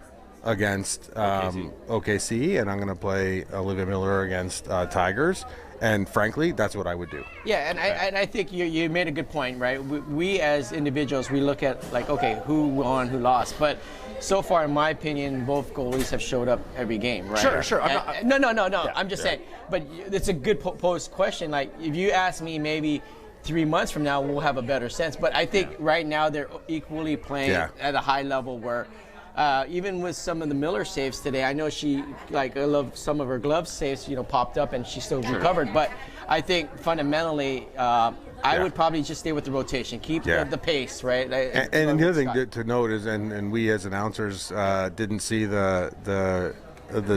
against OKC, and I'm going to play Olivia Miller against Tigers. And frankly, that's what I would do. Yeah, and I think you made a good point, right? We as individuals, we look at like, okay, who won, who lost. But so far, in my opinion, both goalies have showed up every game, right? Sure. No. Yeah, I'm just saying. But it's a good posed question. Like, if you ask me, maybe 3 months from now, we'll have a better sense. But I think right now they're equally playing at a high level where. Even with some of the Miller saves today, I know I love some of her glove saves, popped up and she still recovered. But I think fundamentally, I would probably just stay with the rotation, keep the pace, right? And the other thing to note is, and we as announcers didn't see the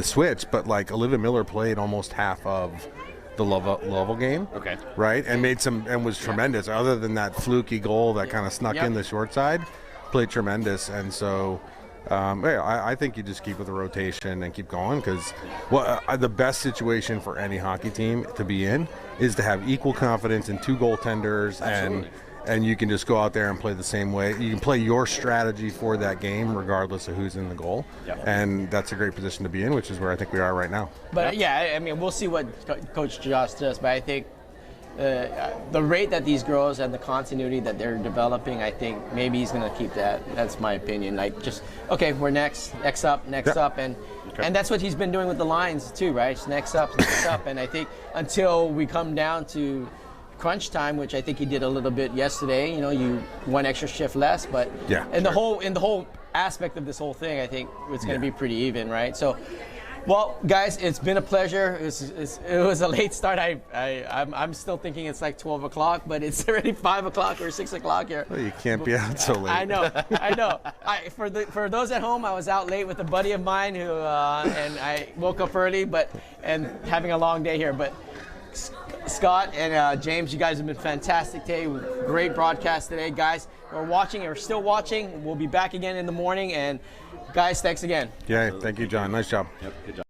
switch, but like Olivia Miller played almost half of the Lovell game, right, and made and was tremendous. Other than that fluky goal that kind of snuck in the short side, played tremendous, and so. I think you just keep with the rotation and keep going, because the best situation for any hockey team to be in is to have equal confidence in 2 goaltenders. Absolutely. and you can just go out there and play the same way. You can play your strategy for that game regardless of who's in the goal, and that's a great position to be in, which is where I think we are right now. But I mean, we'll see what Coach Josh does, but I think the rate that these girls and the continuity that they're developing, I think maybe he's going to keep that. That's my opinion. Like, just, we're next up, and that's what he's been doing with the lines too, right? Just next up. And I think until we come down to crunch time, which I think he did a little bit yesterday, you 1 extra shift less, but the whole aspect of this whole thing, I think it's going to be pretty even, right? So. Well, guys, it's been a pleasure. It was a late start. I'm still thinking it's like 12 o'clock, but it's already 5 o'clock or 6 o'clock here. Well, you can't be out so late. I know. For those at home, I was out late with a buddy of mine who, and I woke up early, and having a long day here. But Scott and James, you guys have been fantastic today. Great broadcast today, guys. We're still watching. We'll be back again in the morning. And guys, thanks again. Yeah, thank you, John. Nice job. Yep, good job.